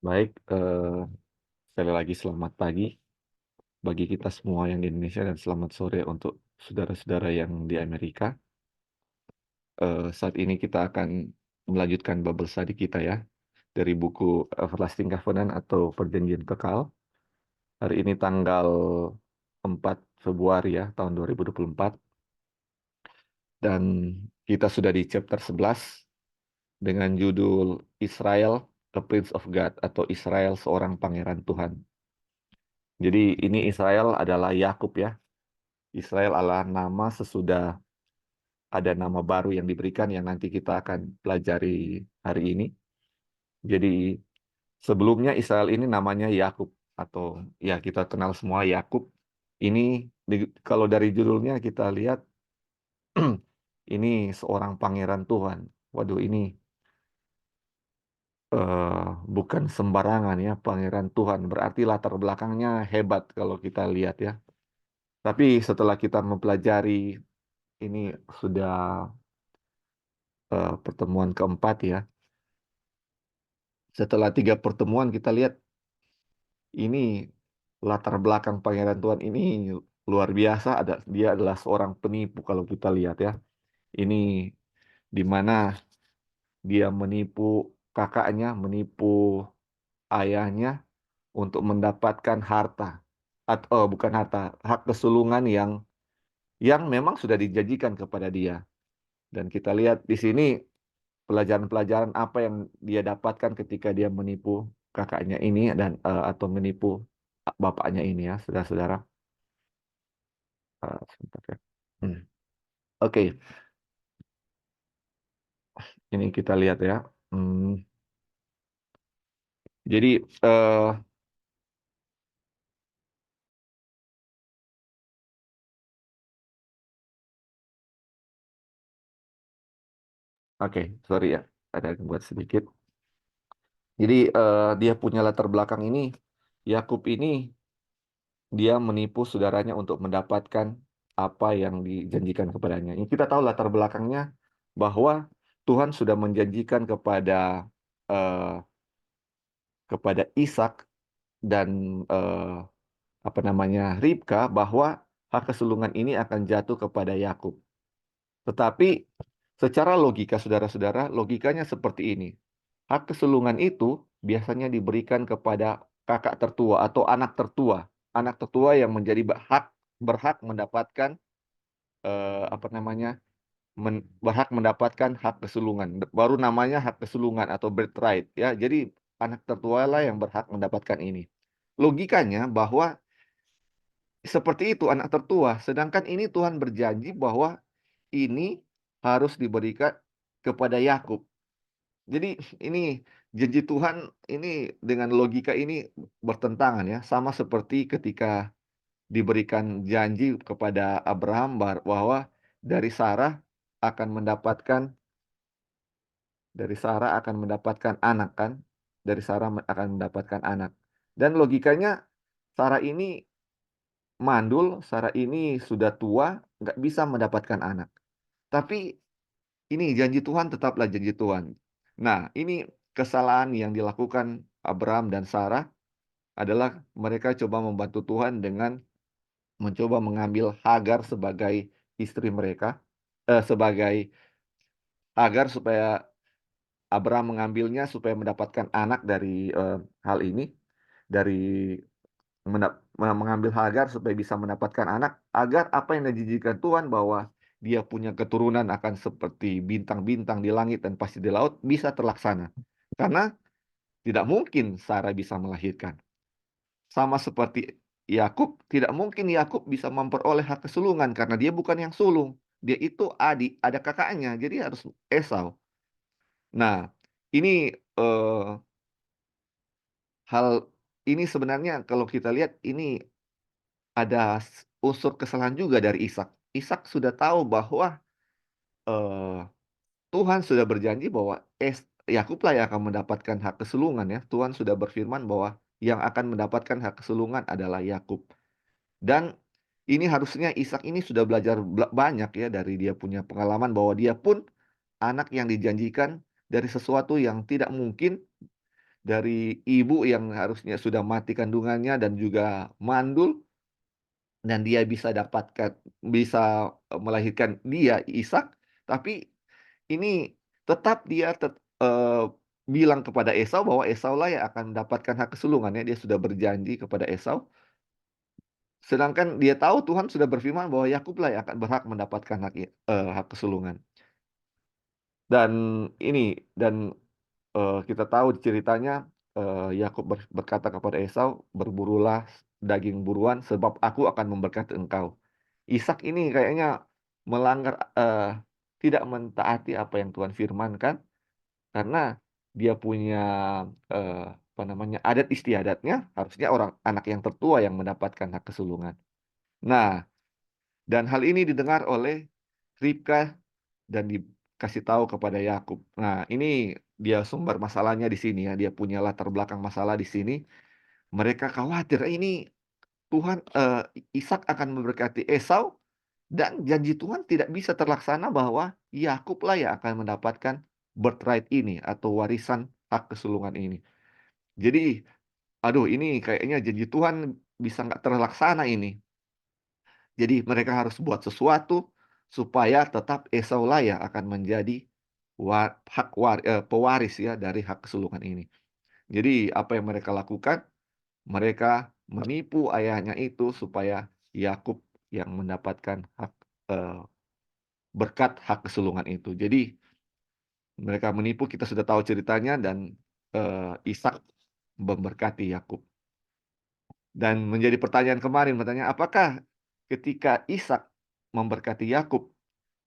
Baik, sekali lagi selamat pagi bagi kita semua yang di Indonesia dan selamat sore untuk saudara-saudara yang di Amerika. Saat ini kita akan melanjutkan Bible study kita ya, dari buku Everlasting Covenant atau Perjanjian Kekal. Hari ini tanggal 4 Februari ya, tahun 2024. Dan kita sudah di chapter 11 dengan judul Israel, the Prince of God atau Israel seorang pangeran Tuhan. Jadi ini Israel adalah Yakub ya. Israel adalah nama sesudah ada nama baru yang diberikan yang nanti kita akan pelajari hari ini. Jadi sebelumnya Israel ini namanya Yakub atau ya kita kenal semua Yakub. Ini kalau dari judulnya kita lihat ini seorang pangeran Tuhan. Waduh ini bukan sembarangan ya pangeran Tuhan. Berarti latar belakangnya hebat kalau kita lihat ya. Tapi setelah kita mempelajari ini sudah pertemuan keempat ya. Setelah 3 pertemuan kita lihat ini latar belakang pangeran Tuhan ini luar biasa. Dia adalah seorang penipu kalau kita lihat ya. Ini di mana dia menipu kakaknya, menipu ayahnya untuk mendapatkan harta atau bukan harta, hak kesulungan yang memang sudah dijanjikan kepada dia. Dan kita lihat di sini pelajaran-pelajaran apa yang dia dapatkan ketika dia menipu kakaknya ini dan atau menipu bapaknya ini ya, saudara-saudara. Sebentar ya. Hmm. Oke, ini kita lihat ya. Hmm, Jadi oke, sorry ya, ada buat sedikit. Jadi dia punya latar belakang ini. Yakub ini dia menipu saudaranya untuk mendapatkan apa yang dijanjikan kepadanya. Ini kita tahu latar belakangnya bahwa Tuhan sudah menjanjikan eh, kepada Ishak dan eh, apa namanya Ribka bahwa hak kesulungan ini akan jatuh kepada Yakub. Tetapi secara logika saudara-saudara, logikanya seperti ini. Hak kesulungan itu biasanya diberikan kepada kakak tertua atau anak tertua. Anak tertua yang menjadi berhak mendapatkan apa namanya? Berhak mendapatkan hak kesulungan. Baru namanya hak kesulungan atau birthright ya. Jadi anak tertua lah yang berhak mendapatkan ini. Logikanya bahwa seperti itu anak tertua, sedangkan ini Tuhan berjanji bahwa ini harus diberikan kepada Yakub. Jadi ini janji Tuhan ini dengan logika ini bertentangan ya, sama seperti ketika diberikan janji kepada Abraham bahwa dari Sarah akan mendapatkan anak kan, dari Sarah akan mendapatkan anak. Dan logikanya Sarah ini mandul, Sarah ini sudah tua, nggak bisa mendapatkan anak. Tapi ini janji Tuhan tetaplah janji Tuhan. Nah, ini kesalahan yang dilakukan Abraham dan Sarah adalah mereka coba membantu Tuhan dengan mencoba mengambil Hagar sebagai istri mereka, sebagai Hagar supaya Abraham mengambilnya supaya mendapatkan anak dari hal ini, dari mengambil Hagar supaya bisa mendapatkan anak, agar apa yang dijanjikan Tuhan bahwa dia punya keturunan akan seperti bintang-bintang di langit dan pasti di laut bisa terlaksana. Karena tidak mungkin Sarah bisa melahirkan. Sama seperti Yakub, tidak mungkin Yakub bisa memperoleh hak kesulungan karena dia bukan yang sulung. Dia itu adik, ada kakaknya, jadi harus Esau. Nah, ini eh, hal ini sebenarnya kalau kita lihat ini ada unsur kesalahan juga dari Ishak. Ishak sudah tahu bahwa eh, Tuhan sudah berjanji bahwa Yakublah yang akan mendapatkan hak kesulungan ya. Tuhan sudah berfirman bahwa yang akan mendapatkan hak kesulungan adalah Yakub. Dan ini harusnya Ishak ini sudah belajar banyak ya dari dia punya pengalaman bahwa dia pun anak yang dijanjikan dari sesuatu yang tidak mungkin dari ibu yang harusnya sudah mati kandungannya dan juga mandul, dan dia bisa melahirkan dia, Ishak, tapi ini tetap dia bilang kepada Esau bahwa Esaulah yang akan mendapatkan hak kesulungan ya, dia sudah berjanji kepada Esau, sedangkan dia tahu Tuhan sudah berfirman bahwa Yakublah yang akan berhak mendapatkan hak kesulungan. Dan kita tahu ceritanya, Yakub berkata kepada Esau, "Berburulah daging buruan, sebab aku akan memberkati engkau." Ishak ini kayaknya melanggar, tidak mentaati apa yang Tuhan firmankan, karena dia punya, apa namanya, adat istiadatnya, harusnya anak yang tertua yang mendapatkan hak kesulungan. Nah, dan hal ini didengar oleh Ribka dan dikasih tahu kepada Yakub. Nah, ini dia sumber masalahnya di sini ya, dia punya latar belakang masalah di sini. Mereka khawatir, ini Tuhan, Ishak akan memberkati Esau dan janji Tuhan tidak bisa terlaksana bahwa Yakublah yang akan mendapatkan birthright ini atau warisan hak kesulungan ini. Jadi, aduh, ini kayaknya janji Tuhan bisa nggak terlaksana ini. Jadi mereka harus buat sesuatu supaya tetap Esaulah yang akan menjadi pewaris ya dari hak kesulungan ini. Jadi apa yang mereka lakukan? Mereka menipu ayahnya itu supaya Yakub yang mendapatkan eh, berkat hak kesulungan itu. Jadi mereka menipu, kita sudah tahu ceritanya, dan Ishak memberkati Yakub. Dan menjadi pertanyaan kemarin, bertanya, apakah ketika Ishak memberkati Yakub,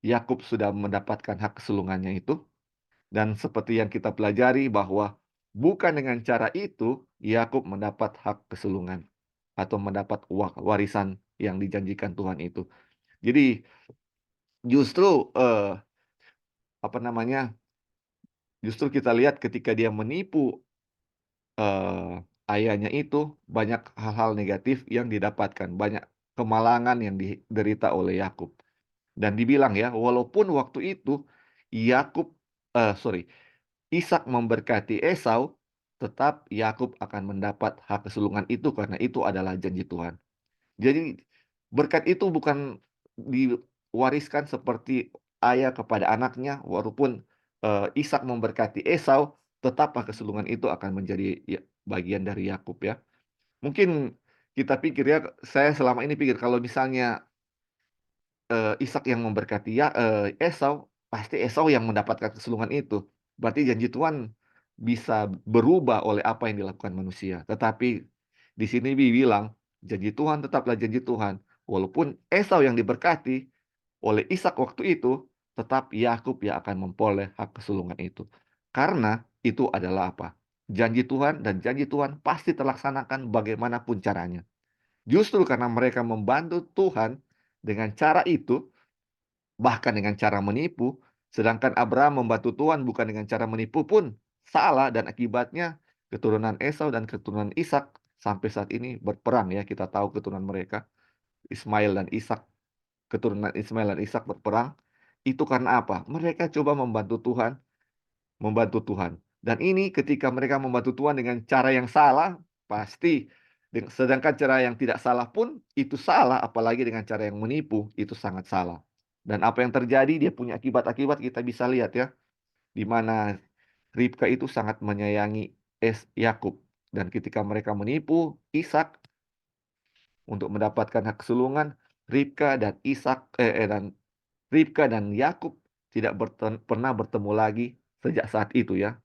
Yakub sudah mendapatkan hak kesulungannya itu? Dan seperti yang kita pelajari bahwa bukan dengan cara itu Yakub mendapat hak kesulungan atau mendapat warisan yang dijanjikan Tuhan itu. Jadi justru apa namanya? Justru kita lihat ketika dia menipu ayahnya itu, banyak hal-hal negatif yang didapatkan, banyak kemalangan yang diderita oleh Yakub. Dan dibilang ya, walaupun waktu itu Yakub, sorry, Ishak memberkati Esau, tetap Yakub akan mendapat hak kesulungan itu karena itu adalah janji Tuhan. Jadi berkat itu bukan diwariskan seperti ayah kepada anaknya, walaupun Ishak memberkati Esau, tetap hak kesulungan itu akan menjadi bagian dari Yakub ya. Mungkin kita pikir ya, saya selama ini pikir kalau misalnya Ishak yang memberkati Esau, pasti Esau yang mendapatkan kesulungan itu. Berarti janji Tuhan bisa berubah oleh apa yang dilakukan manusia. Tetapi di sini bilang, janji Tuhan tetaplah janji Tuhan. Walaupun Esau yang diberkati oleh Ishak waktu itu, tetap Yakub yang akan memperoleh hak kesulungan itu. Karena itu adalah apa? Janji Tuhan, dan janji Tuhan pasti terlaksanakan bagaimanapun caranya. Justru karena mereka membantu Tuhan dengan cara itu, bahkan dengan cara menipu, sedangkan Abraham membantu Tuhan bukan dengan cara menipu pun salah, dan akibatnya keturunan Esau dan keturunan Ishak sampai saat ini berperang ya. Kita tahu keturunan mereka, Ismail dan Ishak, keturunan Ismail dan Ishak berperang. Itu karena apa? Mereka coba membantu Tuhan. Dan ini ketika mereka membantu Tuhan dengan cara yang salah, pasti. Sedangkan cara yang tidak salah pun itu salah, apalagi dengan cara yang menipu, itu sangat salah. Dan apa yang terjadi, dia punya akibat-akibat, kita bisa lihat ya. Di mana Ribka itu sangat menyayangi Yakub. Dan ketika mereka menipu Ishak untuk mendapatkan hak kesulungan, Ribka dan Ribka dan Yakub tidak pernah bertemu lagi sejak saat itu ya.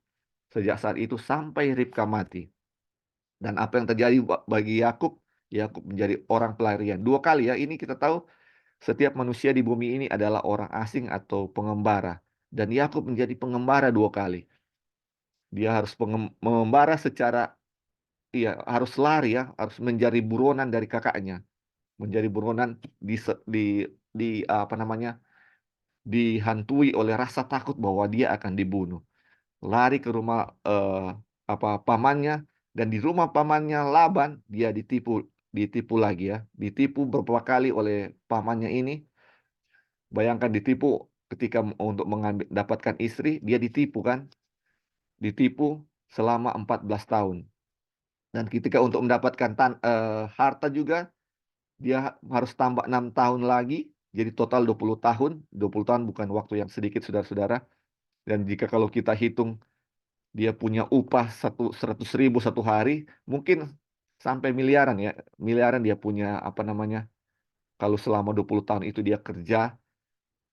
Sejak saat itu sampai Ribka mati. Dan apa yang terjadi bagi Yakub? Yakub menjadi orang pelarian. Dua kali ya, ini kita tahu setiap manusia di bumi ini adalah orang asing atau pengembara. Dan Yakub menjadi pengembara dua kali. Dia harus mengembara secara, harus lari ya, harus menjadi buronan dari kakaknya. Menjadi buronan apa namanya? Dihantui oleh rasa takut bahwa dia akan dibunuh. Lari ke rumah pamannya, dan di rumah pamannya Laban dia ditipu lagi ya, ditipu beberapa kali oleh pamannya ini. Bayangkan ditipu ketika untuk dapatkan istri, dia ditipu kan, ditipu, selama 14 tahun. Dan ketika untuk mendapatkan harta juga, dia harus tambah 6 tahun lagi, jadi total 20 tahun. 20 tahun bukan waktu yang sedikit, saudara-saudara. Dan jika kalau kita hitung, dia punya upah 100.000 satu hari, mungkin sampai miliaran ya. Miliaran dia punya, apa namanya, kalau selama 20 tahun itu dia kerja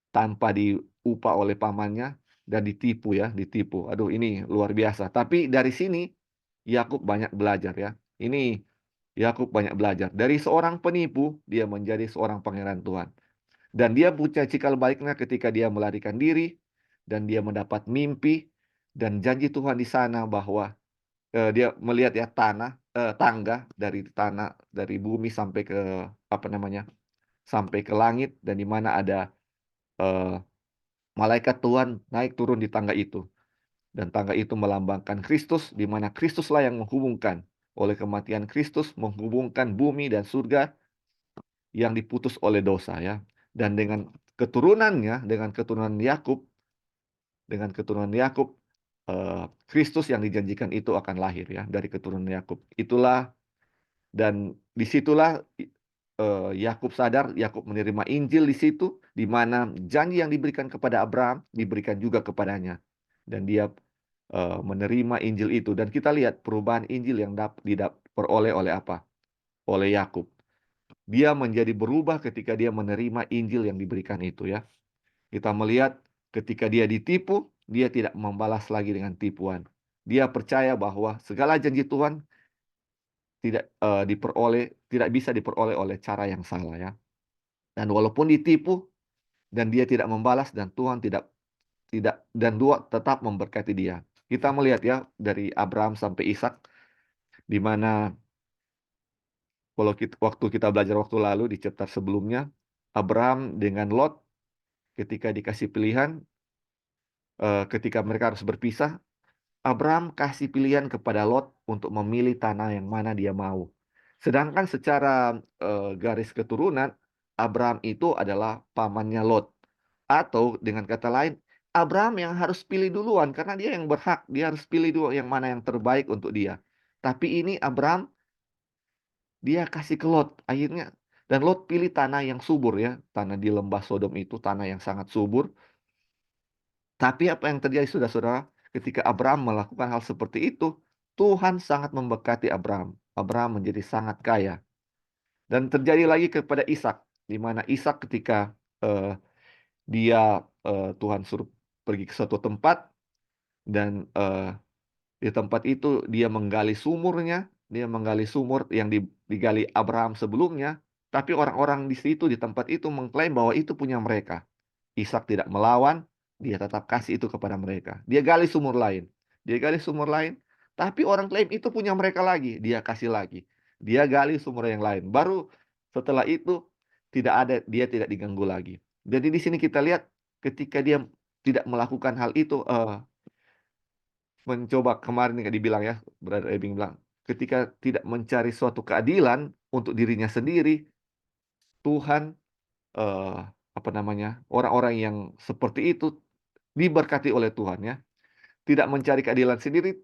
tanpa diupah oleh pamannya dan ditipu ya, ditipu. Aduh, ini luar biasa. Tapi dari sini Yakub banyak belajar ya. Ini Yakub banyak belajar. Dari seorang penipu, dia menjadi seorang pangeran Tuhan. Dan dia punya cikal baliknya ketika dia melarikan diri dan dia mendapat mimpi dan janji Tuhan di sana bahwa dia melihat ya tangga dari bumi sampai ke, apa namanya, sampai ke langit, dan di mana ada eh, malaikat Tuhan naik turun di tangga itu. Dan tangga itu melambangkan Kristus, di mana Kristuslah yang menghubungkan. Oleh kematian Kristus menghubungkan bumi dan surga yang diputus oleh dosa ya. Dan dengan keturunannya, dengan keturunan Yakub, Kristus yang dijanjikan itu akan lahir ya dari keturunan Yakub. Itulah, dan disitulah Yakub sadar, Yakub menerima Injil di situ, di mana janji yang diberikan kepada Abraham diberikan juga kepadanya, dan dia menerima Injil itu. Dan kita lihat perubahan Injil yang diperoleh oleh apa? Oleh Yakub. Dia menjadi berubah ketika dia menerima Injil yang diberikan itu ya. Kita melihat ketika dia ditipu, dia tidak membalas lagi dengan tipuan. Dia percaya bahwa segala janji Tuhan tidak bisa diperoleh oleh cara yang salah ya. Dan walaupun ditipu dan dia tidak membalas, dan Tuhan tidak tidak dan dua tetap memberkati dia. Kita melihat ya dari Abraham sampai Ishak, di mana waktu kita belajar waktu lalu di chapter sebelumnya, Abraham dengan Lot ketika dikasih pilihan, ketika mereka harus berpisah, Abraham kasih pilihan kepada Lot untuk memilih tanah yang mana dia mau. Sedangkan secara garis keturunan, Abraham itu adalah pamannya Lot. Atau dengan kata lain, Abraham yang harus pilih duluan karena dia yang berhak. Dia harus pilih dulu yang mana yang terbaik untuk dia. Tapi ini Abraham, dia kasih ke Lot akhirnya. Dan Lot pilih tanah yang subur ya. Tanah di lembah Sodom itu tanah yang sangat subur. Tapi apa yang terjadi saudara-saudara? Ketika Abraham melakukan hal seperti itu, Tuhan sangat memberkati Abraham. Abraham menjadi sangat kaya. Dan terjadi lagi kepada Ishak, di mana Ishak ketika Tuhan suruh pergi ke suatu tempat, dan di tempat itu dia menggali sumurnya, dia menggali sumur yang digali Abraham sebelumnya, tapi orang-orang di situ di tempat itu mengklaim bahwa itu punya mereka. Ishak tidak melawan, dia tetap kasih itu kepada mereka. Dia gali sumur lain. Dia gali sumur lain, tapi orang klaim itu punya mereka lagi. Dia kasih lagi. Dia gali sumur yang lain. Baru setelah itu dia tidak diganggu lagi. Jadi di sini kita lihat ketika dia tidak melakukan hal itu, mencoba kemarin yang dibilang ya, Brother Ebing bilang, ketika tidak mencari suatu keadilan untuk dirinya sendiri, Tuhan eh, apa namanya, orang-orang yang seperti itu diberkati oleh Tuhan ya. Tidak mencari keadilan sendiri,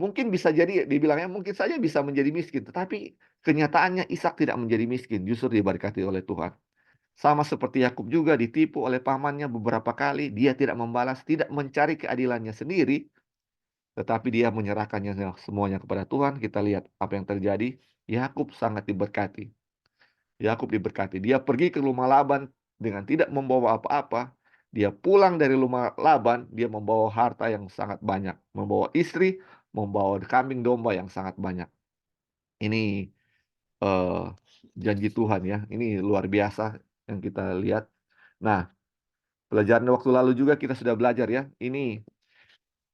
mungkin bisa jadi dibilangnya mungkin saja bisa menjadi miskin, tetapi kenyataannya Ishak tidak menjadi miskin, justru diberkati oleh Tuhan. Sama seperti Yakub juga ditipu oleh pamannya beberapa kali, dia tidak membalas, tidak mencari keadilannya sendiri, tetapi dia menyerahkannya semuanya kepada Tuhan. Kita lihat apa yang terjadi. Yakub sangat diberkati. Yakub diberkati. Dia pergi ke rumah Laban dengan tidak membawa apa-apa. Dia pulang dari rumah Laban, dia membawa harta yang sangat banyak. Membawa istri, membawa kambing domba yang sangat banyak. Ini eh, janji Tuhan ya. Ini luar biasa yang kita lihat. Nah, pelajaran waktu lalu juga kita sudah belajar ya. Ini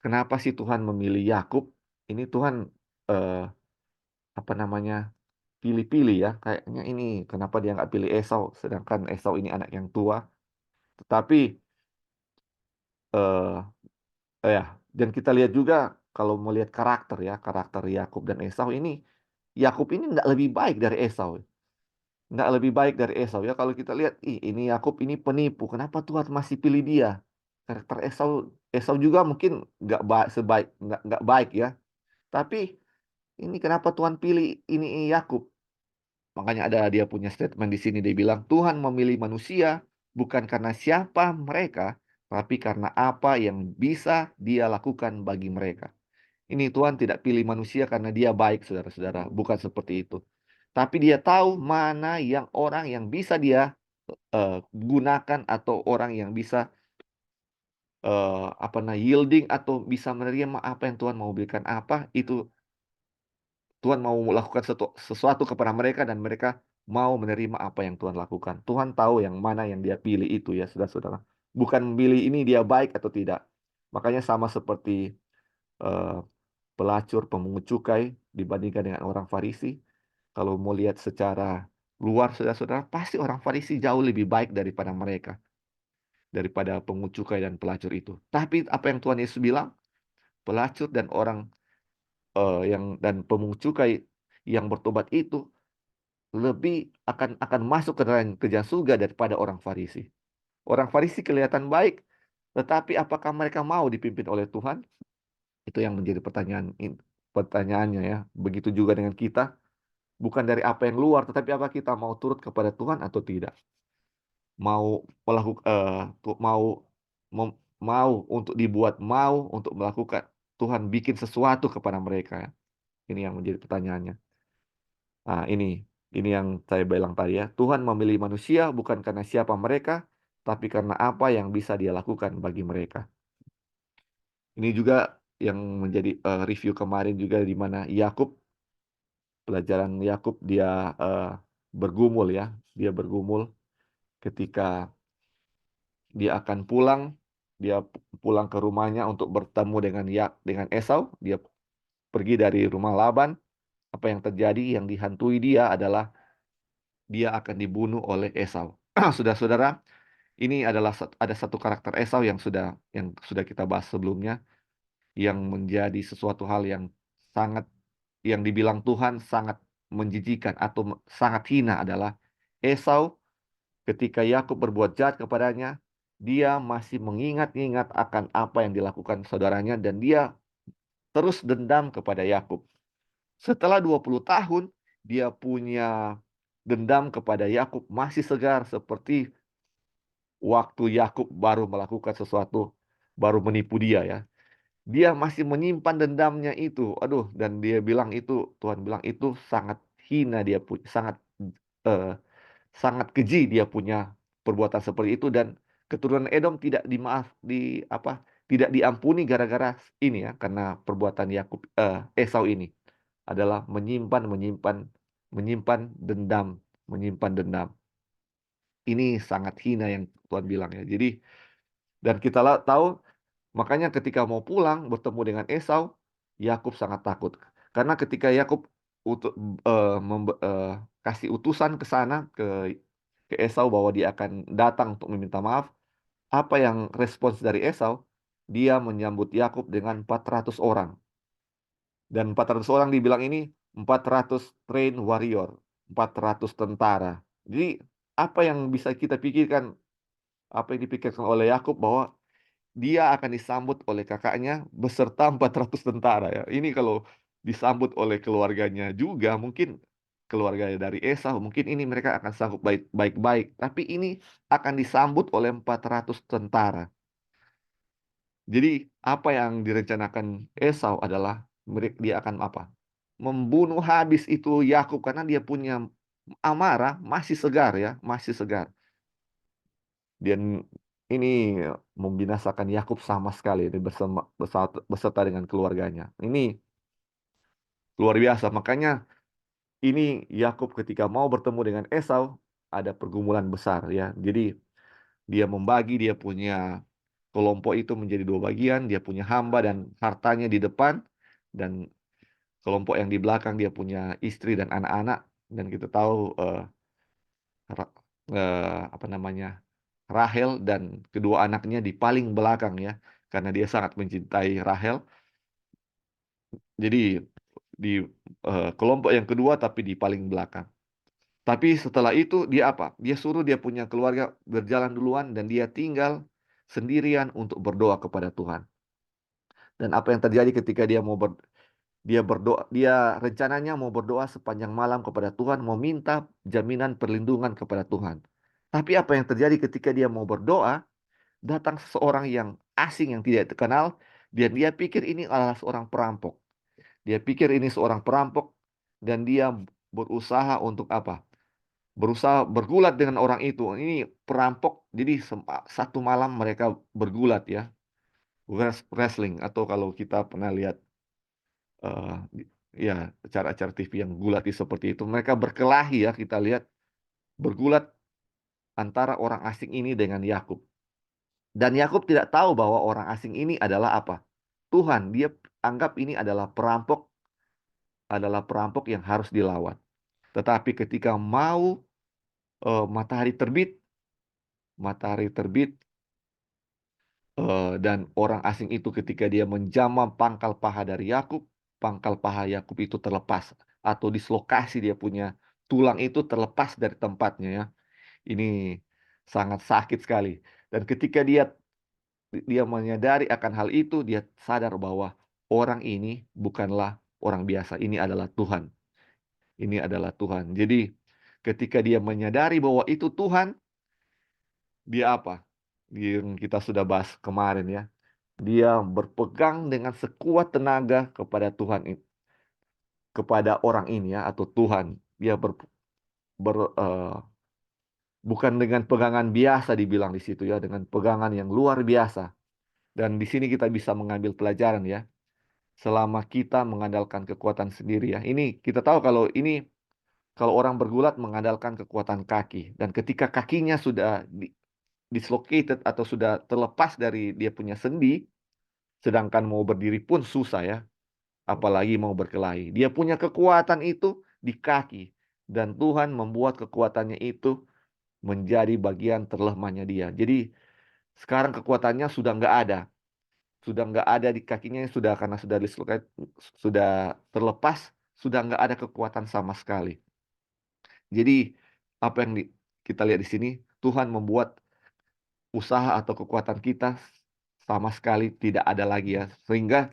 kenapa sih Tuhan memilih Yakub? Ini Tuhan eh, apa namanya, pilih-pilih ya. Kayaknya ini kenapa dia nggak pilih Esau, sedangkan Esau ini anak yang tua. Tetapi eh ya, dan kita lihat juga kalau melihat karakter Yakub dan Esau ini, Yakub ini nggak lebih baik dari Esau. Nggak lebih baik dari Esau ya. Kalau kita lihat, ini Yakub ini penipu. Kenapa Tuhan masih pilih dia? karakter Esau Esau juga mungkin nggak baik ya. Tapi ini kenapa Tuhan pilih ini Yakub? Makanya ada dia punya statement di sini, dia bilang Tuhan memilih manusia bukan karena siapa mereka, tapi karena apa yang bisa dia lakukan bagi mereka. Ini Tuhan tidak pilih manusia karena dia baik, saudara-saudara. Bukan seperti itu. Tapi dia tahu mana yang orang yang bisa dia gunakan atau orang yang bisa apa yielding atau bisa menerima apa yang Tuhan mau berikan apa itu Tuhan mau melakukan sesuatu kepada mereka dan mereka mau menerima apa yang Tuhan lakukan. Tuhan tahu yang mana yang dia pilih itu ya saudara-saudara. Bukan memilih ini dia baik atau tidak. Makanya sama seperti eh, pelacur, pemungut cukai dibandingkan dengan orang Farisi. Kalau mau lihat secara luar saudara-saudara, pasti orang Farisi jauh lebih baik daripada mereka. Daripada pemungut cukai dan pelacur itu. Tapi apa yang Tuhan Yesus bilang? Pelacur dan orang dan pemungut cukai yang bertobat itu lebih akan masuk ke dalam kerjaan surga daripada orang Farisi. Orang Farisi kelihatan baik, tetapi apakah mereka mau dipimpin oleh Tuhan? Itu yang menjadi pertanyaannya ya. Begitu juga dengan kita, bukan dari apa yang luar, tetapi apa kita mau turut kepada Tuhan atau tidak? Mau melakukan mau mau untuk dibuat mau untuk melakukan Tuhan bikin sesuatu kepada mereka ya. Ini yang menjadi pertanyaannya. Nah, ini yang saya bilang tadi ya. Tuhan memilih manusia bukan karena siapa mereka, tapi karena apa yang bisa dia lakukan bagi mereka. Ini juga yang menjadi review kemarin juga di mana pelajaran Yakub dia eh, bergumul ya. Dia bergumul ketika dia akan pulang, dia pulang ke rumahnya untuk bertemu dengan Esau. Dia pergi dari rumah Laban. Apa yang terjadi yang dihantui dia adalah dia akan dibunuh oleh Esau. Saudara-saudara, ini adalah ada satu karakter Esau yang sudah kita bahas sebelumnya, yang menjadi sesuatu hal yang sangat yang dibilang Tuhan sangat menjijikan atau sangat hina adalah Esau ketika Yakub berbuat jahat kepadanya, dia masih mengingat-ingat akan apa yang dilakukan saudaranya dan dia terus dendam kepada Yakub. Setelah 20 tahun, dia punya dendam kepada Yakub masih segar seperti waktu Yakub baru melakukan sesuatu, baru menipu dia ya. Dia masih menyimpan dendamnya itu. Aduh, dan dia bilang itu, Tuhan bilang itu sangat hina dia eh, sangat keji dia punya perbuatan seperti itu dan keturunan Edom tidak diampuni gara-gara ini ya karena perbuatan Esau ini adalah menyimpan menyimpan menyimpan menyimpan dendam. Ini sangat hina yang Tuhan bilang ya. Jadi dan kita tahu makanya ketika mau pulang bertemu dengan Esau, Yakub sangat takut. Karena ketika Yakub utu- kasih utusan ke sana ke Esau bahwa dia akan datang untuk meminta maaf, apa yang respons dari Esau? Dia menyambut Yakub dengan 400 orang. Dan 400 orang dibilang ini 400 train warrior, 400 tentara. Jadi apa yang bisa kita pikirkan, apa yang dipikirkan oleh Yakub bahwa dia akan disambut oleh kakaknya beserta 400 tentara ya. Ini kalau disambut oleh keluarganya juga mungkin keluarga dari Esau mungkin ini mereka akan sanggup baik-baik, tapi ini akan disambut oleh 400 tentara. Jadi apa yang direncanakan Esau adalah dia akan apa? Membunuh habis itu Yakub karena dia punya amarah masih segar ya, masih segar. Dan ini membinasakan Yakub sama sekali ini beserta dengan keluarganya. Ini luar biasa. Makanya ini Yakub ketika mau bertemu dengan Esau ada pergumulan besar ya. Jadi dia membagi dia punya kelompok itu menjadi dua bagian. Dia punya hamba dan hartanya di depan dan kelompok yang di belakang dia punya istri dan anak-anak. Dan kita tahu Ra- apa namanya Rahel dan kedua anaknya di paling belakang ya karena dia sangat mencintai Rahel. Jadi di kelompok yang kedua tapi di paling belakang. Tapi setelah itu dia apa? Dia suruh dia punya keluarga berjalan duluan dan dia tinggal sendirian untuk berdoa kepada Tuhan. Dan apa yang terjadi ketika dia berdoa, dia rencananya mau berdoa sepanjang malam kepada Tuhan, mau minta jaminan perlindungan kepada Tuhan. Tapi apa yang terjadi ketika dia mau berdoa, datang seseorang yang asing yang tidak dikenal, dan dia pikir ini adalah seorang perampok. Dia pikir ini seorang perampok, dan dia berusaha untuk apa? Berusaha bergulat dengan orang itu. Ini perampok, jadi satu malam mereka bergulat ya, wrestling, atau kalau kita pernah lihat eh, ya acara-acara TV yang gulat seperti itu, mereka berkelahi ya, kita lihat bergulat antara orang asing ini dengan Yakub. Dan Yakub tidak tahu bahwa orang asing ini adalah apa? Tuhan. Dia anggap ini adalah perampok yang harus dilawan. Tetapi ketika mau matahari terbit, matahari terbit dan orang asing itu ketika dia menjamah pangkal paha dari Yakub, pangkal paha Yakub itu terlepas atau dislokasi, dia punya tulang itu terlepas dari tempatnya ya. Ini sangat sakit sekali. Dan ketika dia dia menyadari akan hal itu, dia sadar bahwa orang ini bukanlah orang biasa, ini adalah Tuhan. Ini adalah Tuhan. Jadi ketika dia menyadari bahwa itu Tuhan, dia apa? Yang kita sudah bahas kemarin ya. Dia berpegang dengan sekuat tenaga kepada Tuhan, kepada orang ini ya, atau Tuhan. Dia ber- eh, bukan dengan pegangan biasa dibilang di situ ya, dengan pegangan yang luar biasa. Dan di sini kita bisa mengambil pelajaran ya. Selama kita mengandalkan kekuatan sendiri ya. Ini kita tahu kalau orang bergulat mengandalkan kekuatan kaki, dan ketika kakinya sudah dislocated atau sudah terlepas dari dia punya sendi, sedangkan mau berdiri pun susah ya, apalagi mau berkelahi. Dia punya kekuatan itu di kaki, dan Tuhan membuat kekuatannya itu menjadi bagian terlemahnya dia. Jadi sekarang kekuatannya sudah nggak ada di kakinya, sudah karena sudah dislocated, sudah terlepas, sudah nggak ada kekuatan sama sekali. Jadi apa yang kita lihat di sini, Tuhan membuat usaha atau kekuatan kita sama sekali tidak ada lagi ya. Sehingga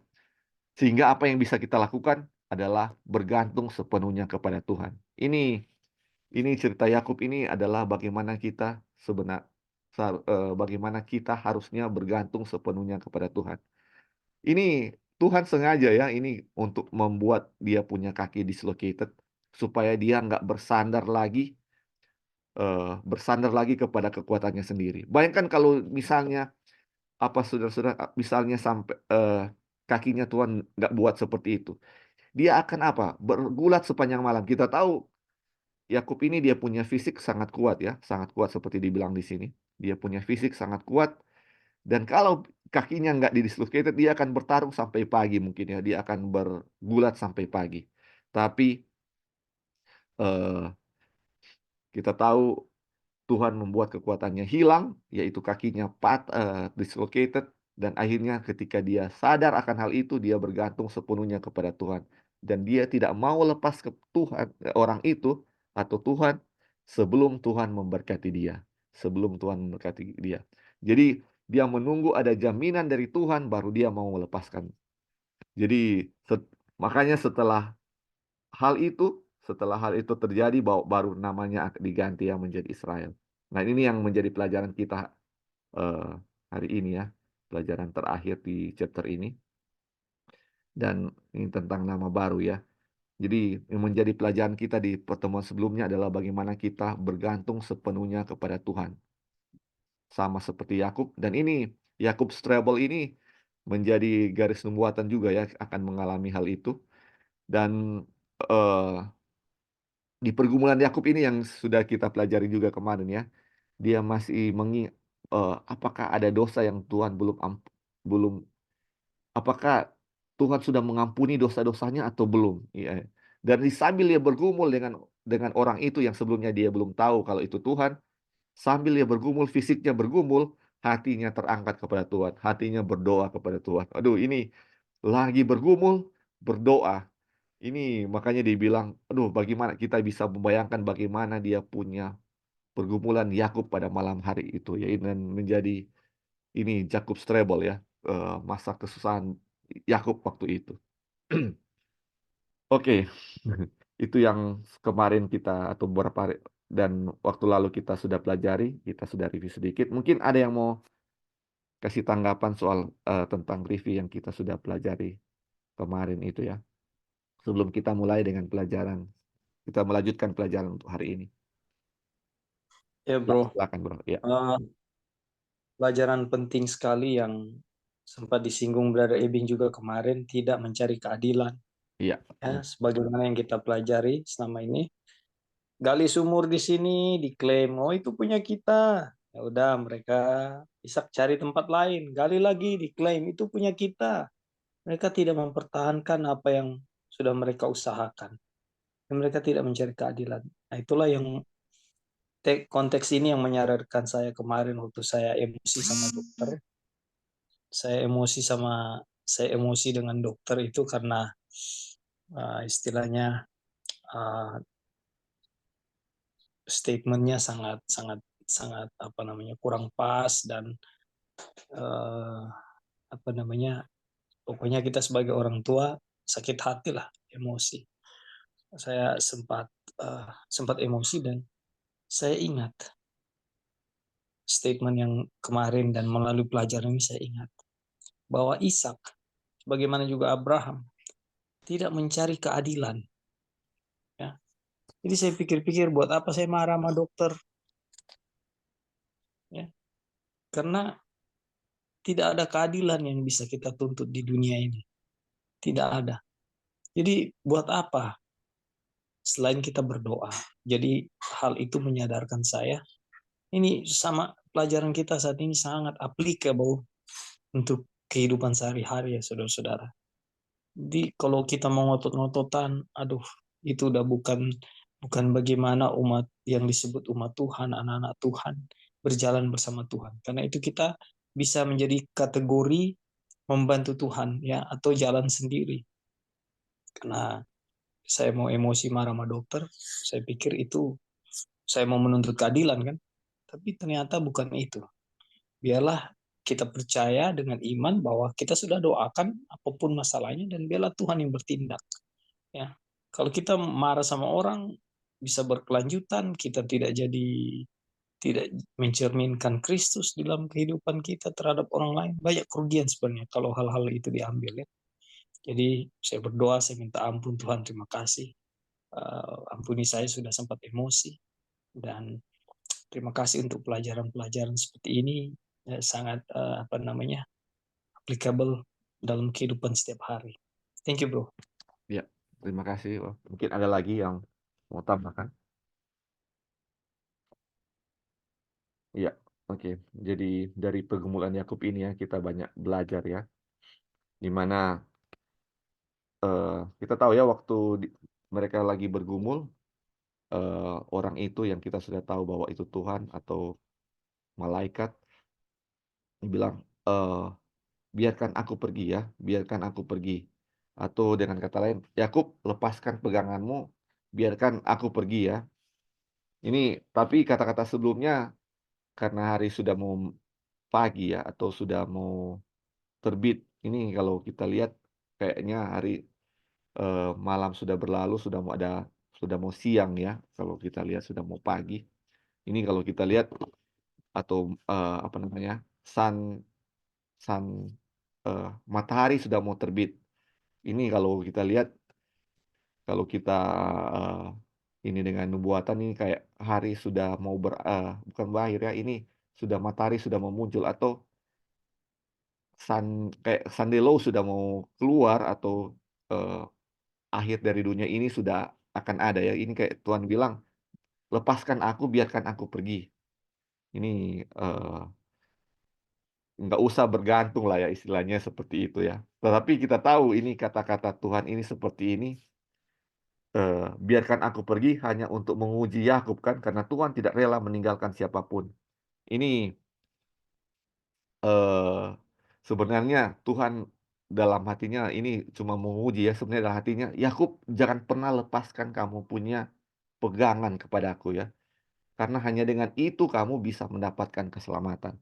apa yang bisa kita lakukan adalah bergantung sepenuhnya kepada Tuhan. Ini cerita Yakub ini adalah bagaimana kita harusnya bergantung sepenuhnya kepada Tuhan. Ini Tuhan sengaja ya, ini untuk membuat dia punya kaki dislocated supaya dia nggak bersandar lagi kepada kekuatannya sendiri. Bayangkan kalau misalnya apa saudara-saudara, misalnya sampai kakinya Tuhan nggak buat seperti itu, dia akan apa? Bergulat sepanjang malam. Kita tahu Yakub ini dia punya fisik sangat kuat ya, sangat kuat seperti dibilang di sini. Dia punya fisik sangat kuat, dan kalau kakinya nggak didislocated, dia akan bertarung sampai pagi mungkin ya. Dia akan bergulat sampai pagi. Tapi eh, kita tahu Tuhan membuat kekuatannya hilang, yaitu kakinya dislocated, dan akhirnya ketika dia sadar akan hal itu, dia bergantung sepenuhnya kepada Tuhan. Dan dia tidak mau lepas ke Tuhan, orang itu, atau Tuhan, sebelum Tuhan memberkati dia. Sebelum Tuhan memberkati dia. Jadi dia menunggu ada jaminan dari Tuhan, baru dia mau melepaskan. Jadi makanya setelah hal itu terjadi, baru namanya diganti yang menjadi Israel. Nah, ini yang menjadi pelajaran kita eh, hari ini ya, pelajaran terakhir di chapter ini, dan ini tentang nama baru ya. Jadi yang menjadi pelajaran kita di pertemuan sebelumnya adalah bagaimana kita bergantung sepenuhnya kepada Tuhan, sama seperti Yakub. Dan ini Yakub Strabel ini menjadi garis nubuatan juga ya, akan mengalami hal itu. Dan eh, di pergumulan Yakub ini yang sudah kita pelajari juga kemarin ya, dia masih apakah ada dosa yang Tuhan belum, apakah Tuhan sudah mengampuni dosa-dosanya atau belum? Iya. Dan sambil dia bergumul dengan orang itu yang sebelumnya dia belum tahu kalau itu Tuhan, sambil dia bergumul, fisiknya bergumul, hatinya terangkat kepada Tuhan, hatinya berdoa kepada Tuhan. Aduh, ini lagi bergumul, berdoa. Ini makanya dibilang, aduh, bagaimana kita bisa membayangkan bagaimana dia punya pergumulan Yakub pada malam hari itu ya, dan menjadi ini Jakub Strebel ya, masa kesusahan Yakub waktu itu. Oke, itu yang kemarin kita atau beberapa hari dan waktu lalu kita sudah pelajari, kita sudah review sedikit. Mungkin ada yang mau kasih tanggapan soal, tentang review yang kita sudah pelajari kemarin itu ya? Sebelum kita mulai dengan pelajaran, kita melanjutkan pelajaran untuk hari ini. Ya bro, Silakan Bro, ya. Eh, pelajaran penting sekali yang sempat disinggung Brother Ebing juga kemarin, tidak mencari keadilan. Iya, Ya, sebagaimana yang kita pelajari selama ini, gali sumur di sini diklaim, oh itu punya kita. Ya udah, mereka bisa cari tempat lain, gali lagi diklaim itu punya kita. Mereka tidak mempertahankan apa yang sudah mereka usahakan. Dan mereka tidak mencari keadilan. Nah, itulah yang konteks ini yang menyadarkan saya kemarin waktu saya emosi sama dokter. Saya emosi dengan dokter itu karena istilahnya uh, statementnya sangat sangat sangat apa namanya kurang pas dan uh, apa namanya pokoknya kita sebagai orang tua sakit hati lah, emosi. Saya sempat emosi dan saya ingat statement yang kemarin dan melalui pelajaran ini saya ingat bahwa Ishak bagaimana juga Abraham tidak mencari keadilan, ya. Jadi saya pikir-pikir buat apa saya marah sama dokter, ya. Karena tidak ada keadilan yang bisa kita tuntut di dunia ini. Tidak ada. Jadi buat apa selain kita berdoa? Jadi hal itu menyadarkan saya. Ini sama pelajaran kita saat ini sangat applicable untuk kehidupan sehari-hari ya saudara-saudara. Jadi kalau kita mau ngotot-ngototan, aduh, itu udah bukan bukan bagaimana umat yang disebut umat Tuhan, anak-anak Tuhan berjalan bersama Tuhan. Karena itu kita bisa menjadi kategori membantu Tuhan ya atau jalan sendiri. Karena saya mau emosi marah sama dokter, saya pikir itu saya mau menuntut keadilan kan. Tapi ternyata bukan itu. Biarlah kita percaya dengan iman bahwa kita sudah doakan apapun masalahnya dan biarlah Tuhan yang bertindak. Ya, kalau kita marah sama orang bisa berkelanjutan, kita tidak mencerminkan Kristus dalam kehidupan kita terhadap orang lain. Banyak kerugian sebenarnya kalau hal-hal itu diambil ya. Jadi saya berdoa, saya minta ampun Tuhan, terima kasih. Ampuni saya sudah sempat emosi dan terima kasih untuk pelajaran-pelajaran seperti ini, sangat apa namanya applicable dalam kehidupan setiap hari. Thank you bro. ya. Terima kasih. Wah, mungkin ada lagi yang mau tambahkan? Iya, oke. Jadi dari pergumulan Yakub ini ya kita banyak belajar ya, di mana kita tahu ya waktu mereka lagi bergumul, orang itu yang kita sudah tahu bahwa itu Tuhan atau malaikat bilang, biarkan aku pergi ya, biarkan aku pergi. Atau dengan kata lain, Yakub lepaskan peganganmu, biarkan aku pergi ya. Ini tapi kata-kata sebelumnya karena hari sudah mau pagi ya atau sudah mau terbit. Ini kalau kita lihat kayaknya hari, malam sudah berlalu, sudah mau siang ya, kalau kita lihat sudah mau pagi. Ini kalau kita lihat atau, apa namanya, sun sun matahari sudah mau terbit. Ini kalau kita lihat, kalau kita, eee, ini dengan nubuatan ini kayak hari sudah mau bukan berakhir ya, ini sudah matahari sudah mau muncul atau kayak Sunday Law sudah mau keluar atau, eee, akhir dari dunia ini sudah akan ada ya. Ini kayak Tuhan bilang, "Lepaskan aku, biarkan aku pergi." Ini, nggak usah bergantung lah ya istilahnya seperti itu ya. Tetapi kita tahu ini kata-kata Tuhan ini seperti ini, "Biarkan aku pergi," hanya untuk menguji Yakub kan, karena Tuhan tidak rela meninggalkan siapapun. Ini, eee, sebenarnya Tuhan dalam hatinya ini cuma menguji ya, sebenarnya dalam hatinya, "Yakub, jangan pernah lepaskan kamu punya pegangan kepadaku ya, karena hanya dengan itu kamu bisa mendapatkan keselamatan."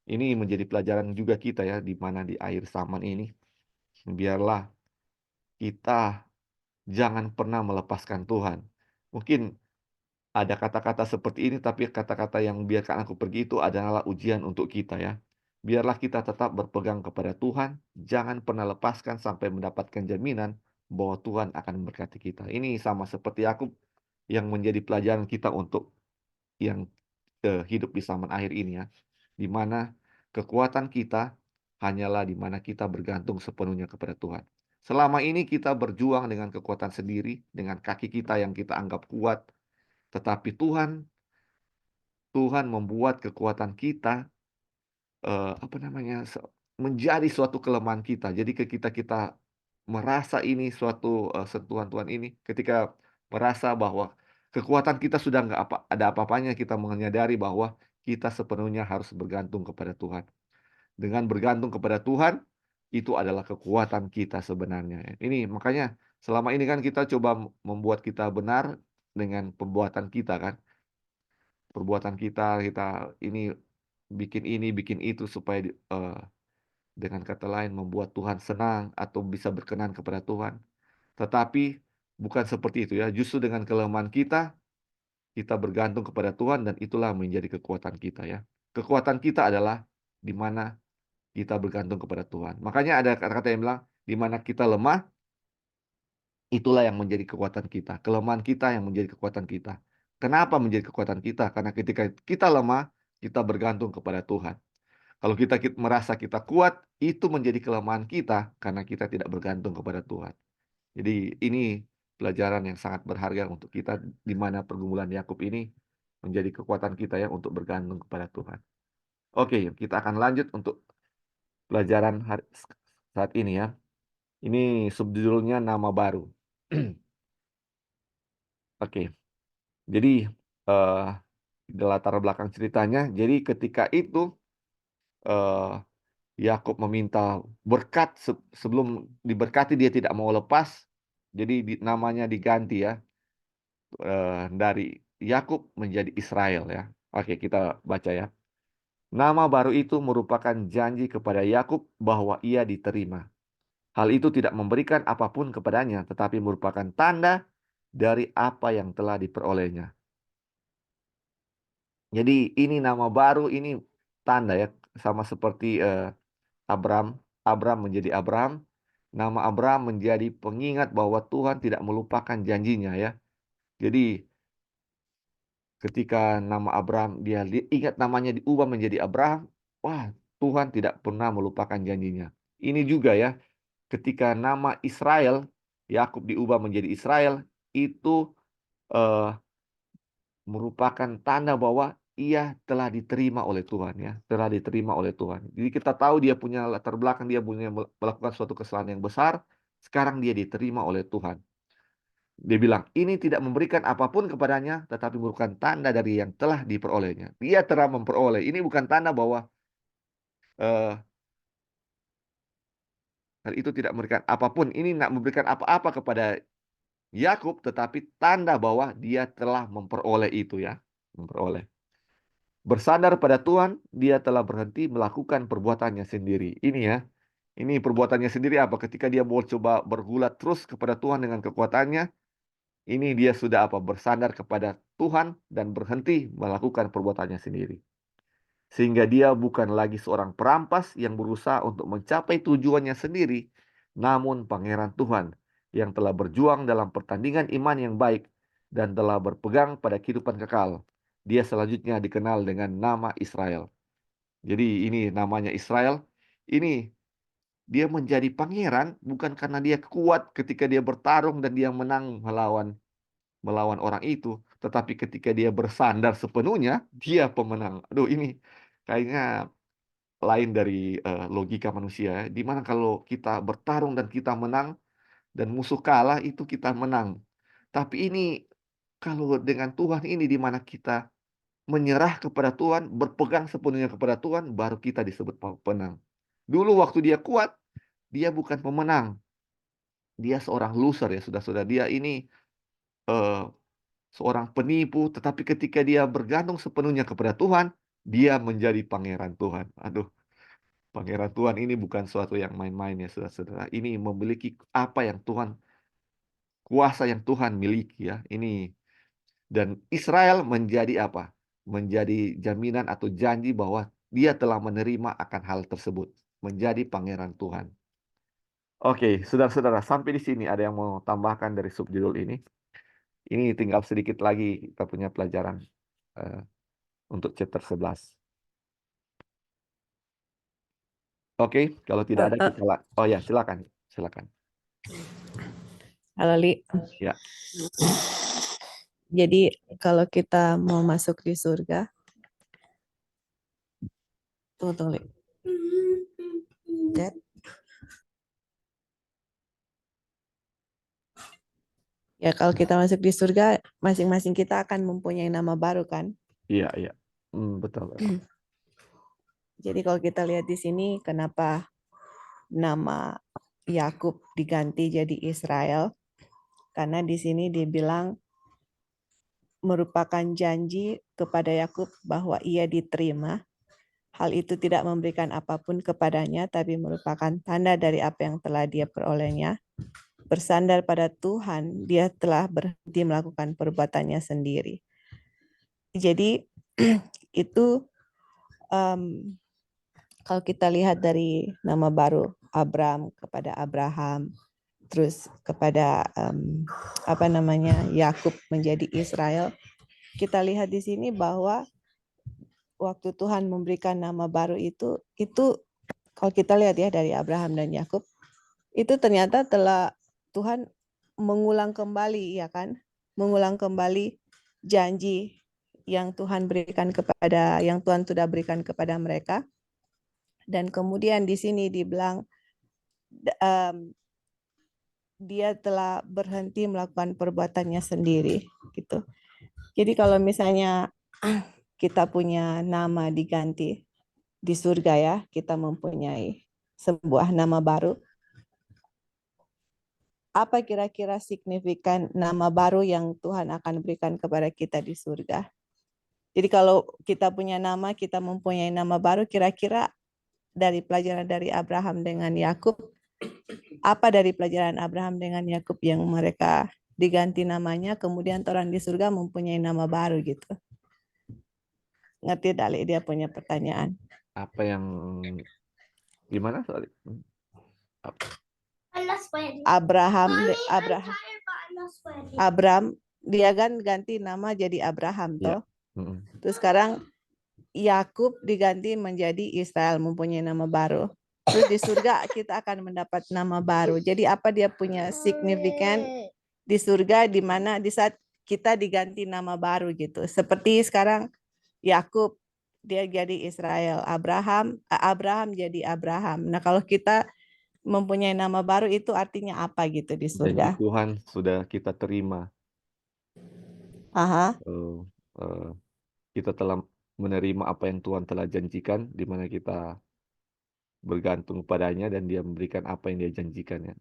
Ini menjadi pelajaran juga kita ya, di mana di akhir zaman ini, biarlah kita jangan pernah melepaskan Tuhan. Mungkin ada kata-kata seperti ini, tapi kata-kata yang "biarkan aku pergi" itu adalah ujian untuk kita ya. Biarlah kita tetap berpegang kepada Tuhan, jangan pernah lepaskan sampai mendapatkan jaminan bahwa Tuhan akan memberkati kita. Ini sama seperti Yakub yang menjadi pelajaran kita untuk yang hidup di zaman akhir ini ya, di mana kekuatan kita hanyalah di mana kita bergantung sepenuhnya kepada Tuhan. Selama ini kita berjuang dengan kekuatan sendiri, dengan kaki kita yang kita anggap kuat, tetapi Tuhan Tuhan membuat kekuatan kita, apa namanya, menjadi suatu kelemahan kita. Jadi kita merasa ini suatu, sentuhan Tuhan ini, ketika merasa bahwa kekuatan kita sudah nggak ada apa-apanya, kita menyadari bahwa kita sepenuhnya harus bergantung kepada Tuhan. Dengan bergantung kepada Tuhan, itu adalah kekuatan kita sebenarnya. Ini makanya selama ini kan kita coba membuat kita benar dengan perbuatan kita kan. Perbuatan kita ini, bikin itu supaya dengan kata lain membuat Tuhan senang atau bisa berkenan kepada Tuhan. Tetapi bukan seperti itu ya, justru dengan kelemahan kita, kita bergantung kepada Tuhan dan itulah menjadi kekuatan kita ya. Kekuatan kita adalah di mana kita bergantung kepada Tuhan. Makanya ada kata-kata yang bilang, di mana kita lemah, itulah yang menjadi kekuatan kita. Kelemahan kita yang menjadi kekuatan kita. Kenapa menjadi kekuatan kita? Karena ketika kita lemah, kita bergantung kepada Tuhan. Kalau kita merasa kita kuat, itu menjadi kelemahan kita karena kita tidak bergantung kepada Tuhan. Jadi ini pelajaran yang sangat berharga untuk kita di mana pergumulan Yakub ini menjadi kekuatan kita ya untuk bergantung kepada Tuhan. Oke, kita akan lanjut untuk pelajaran saat ini ya. Ini subjudulnya nama baru. Oke, jadi di latar belakang ceritanya, jadi ketika itu eh, Yakub meminta berkat sebelum diberkati dia tidak mau lepas, jadi namanya diganti ya dari Yakub menjadi Israel ya. Oke, kita baca ya. Nama baru itu merupakan janji kepada Yakub bahwa ia diterima. Hal itu tidak memberikan apapun kepadanya, tetapi merupakan tanda dari apa yang telah diperolehnya. Jadi ini nama baru, ini tanda ya, sama seperti Abram. Abram menjadi Abraham. Nama Abraham menjadi pengingat bahwa Tuhan tidak melupakan janjinya ya. Jadi ketika nama Abraham dia ingat namanya diubah menjadi Abraham, wah Tuhan tidak pernah melupakan janjinya. Ini juga ya, ketika nama Israel, Yakub diubah menjadi Israel, itu eh, merupakan tanda bahwa ia telah diterima oleh Tuhan ya, telah diterima oleh Tuhan. Jadi kita tahu dia punya latar belakang, dia punya melakukan suatu kesalahan yang besar, sekarang dia diterima oleh Tuhan. Dia bilang, ini tidak memberikan apapun kepadanya, tetapi merupakan tanda dari yang telah diperolehnya. Dia telah memperoleh. Ini bukan tanda bahwa eh, hal itu tidak memberikan apapun. Ini tidak memberikan apa-apa kepada Yakub, tetapi tanda bahwa dia telah memperoleh itu ya. Memperoleh. Bersandar pada Tuhan, dia telah berhenti melakukan perbuatannya sendiri. Ini ya, ini perbuatannya sendiri apa? Ketika dia mau coba bergulat terus kepada Tuhan dengan kekuatannya, ini dia sudah apa? Bersandar kepada Tuhan dan berhenti melakukan perbuatannya sendiri. Sehingga dia bukan lagi seorang perampas yang berusaha untuk mencapai tujuannya sendiri, namun pangeran Tuhan yang telah berjuang dalam pertandingan iman yang baik dan telah berpegang pada kehidupan kekal. Dia selanjutnya dikenal dengan nama Israel. Jadi ini namanya Israel. Ini dia menjadi pangeran bukan karena dia kuat ketika dia bertarung dan dia menang melawan melawan orang itu, tetapi ketika dia bersandar sepenuhnya, dia pemenang. Aduh, ini kayaknya lain dari logika manusia, ya. Di mana kalau kita bertarung dan kita menang dan musuh kalah itu kita menang. Tapi ini kalau dengan Tuhan ini di mana kita menyerah kepada Tuhan, berpegang sepenuhnya kepada Tuhan, baru kita disebut pemenang. Dulu waktu dia kuat, dia bukan pemenang. Dia seorang loser ya, sudah-sudah. Dia ini eh, seorang penipu, tetapi ketika dia bergantung sepenuhnya kepada Tuhan, dia menjadi pangeran Tuhan. Aduh, pangeran Tuhan ini bukan suatu yang main-main ya saudara-saudara. Ini memiliki apa yang Tuhan, kuasa yang Tuhan miliki ya. Ini, dan Israel menjadi apa? Menjadi jaminan atau janji bahwa dia telah menerima akan hal tersebut. Menjadi pangeran Tuhan. Oke, saudara-saudara, sampai di sini ada yang mau tambahkan dari subjudul ini? Ini tinggal sedikit lagi kita punya pelajaran eh, untuk chapter 11. Oke, kalau tidak ada kita oh ya, silakan. Silakan. Halo Li. Ya. Jadi kalau kita mau masuk di surga, tunggu Li. Dad. Ya kalau kita masuk di surga, masing-masing kita akan mempunyai nama baru kan? Iya, iya. Betul. Jadi kalau kita lihat di sini, kenapa nama Yakub diganti jadi Israel? Karena di sini dibilang merupakan janji kepada Yakub bahwa ia diterima. Hal itu tidak memberikan apapun kepadanya, tapi merupakan tanda dari apa yang telah dia perolehnya. Bersandar pada Tuhan, dia telah berhenti melakukan perbuatannya sendiri. Jadi itu kalau kita lihat dari nama baru Abram kepada Abraham, terus kepada Yakub menjadi Israel, kita lihat di sini bahwa waktu Tuhan memberikan nama baru itu kalau kita lihat ya dari Abraham dan Yakub, itu ternyata telah Tuhan mengulang kembali, ya kan? Mengulang kembali janji yang Tuhan sudah berikan kepada mereka. Dan kemudian di sini dibilang dia telah berhenti melakukan perbuatannya sendiri, gitu. Jadi kalau misalnya kita punya nama diganti di surga ya, kita mempunyai sebuah nama baru. Apa kira-kira signifikan nama baru yang Tuhan akan berikan kepada kita di surga? Jadi kalau kita punya nama, kita mempunyai nama baru, kira-kira dari pelajaran dari Abraham dengan Yakub, apa dari pelajaran Abraham dengan Yakub yang mereka diganti namanya, kemudian orang di surga mempunyai nama baru gitu? Ngerti Dali, dia punya pertanyaan. Apa yang gimana soal Abraham dia kan ganti nama jadi Abraham toh. Terus sekarang Yakub diganti menjadi Israel, mempunyai nama baru. Terus di surga kita akan mendapat nama baru. Jadi apa dia punya signifikan di surga, di mana di saat kita diganti nama baru gitu. Seperti sekarang Yakub dia jadi Israel, Abraham jadi Abraham. Nah kalau kita mempunyai nama baru itu artinya apa gitu di surga? Janji Tuhan sudah kita terima. Kita telah menerima apa yang Tuhan telah janjikan, di mana kita bergantung padanya dan dia memberikan apa yang dia janjikan ya.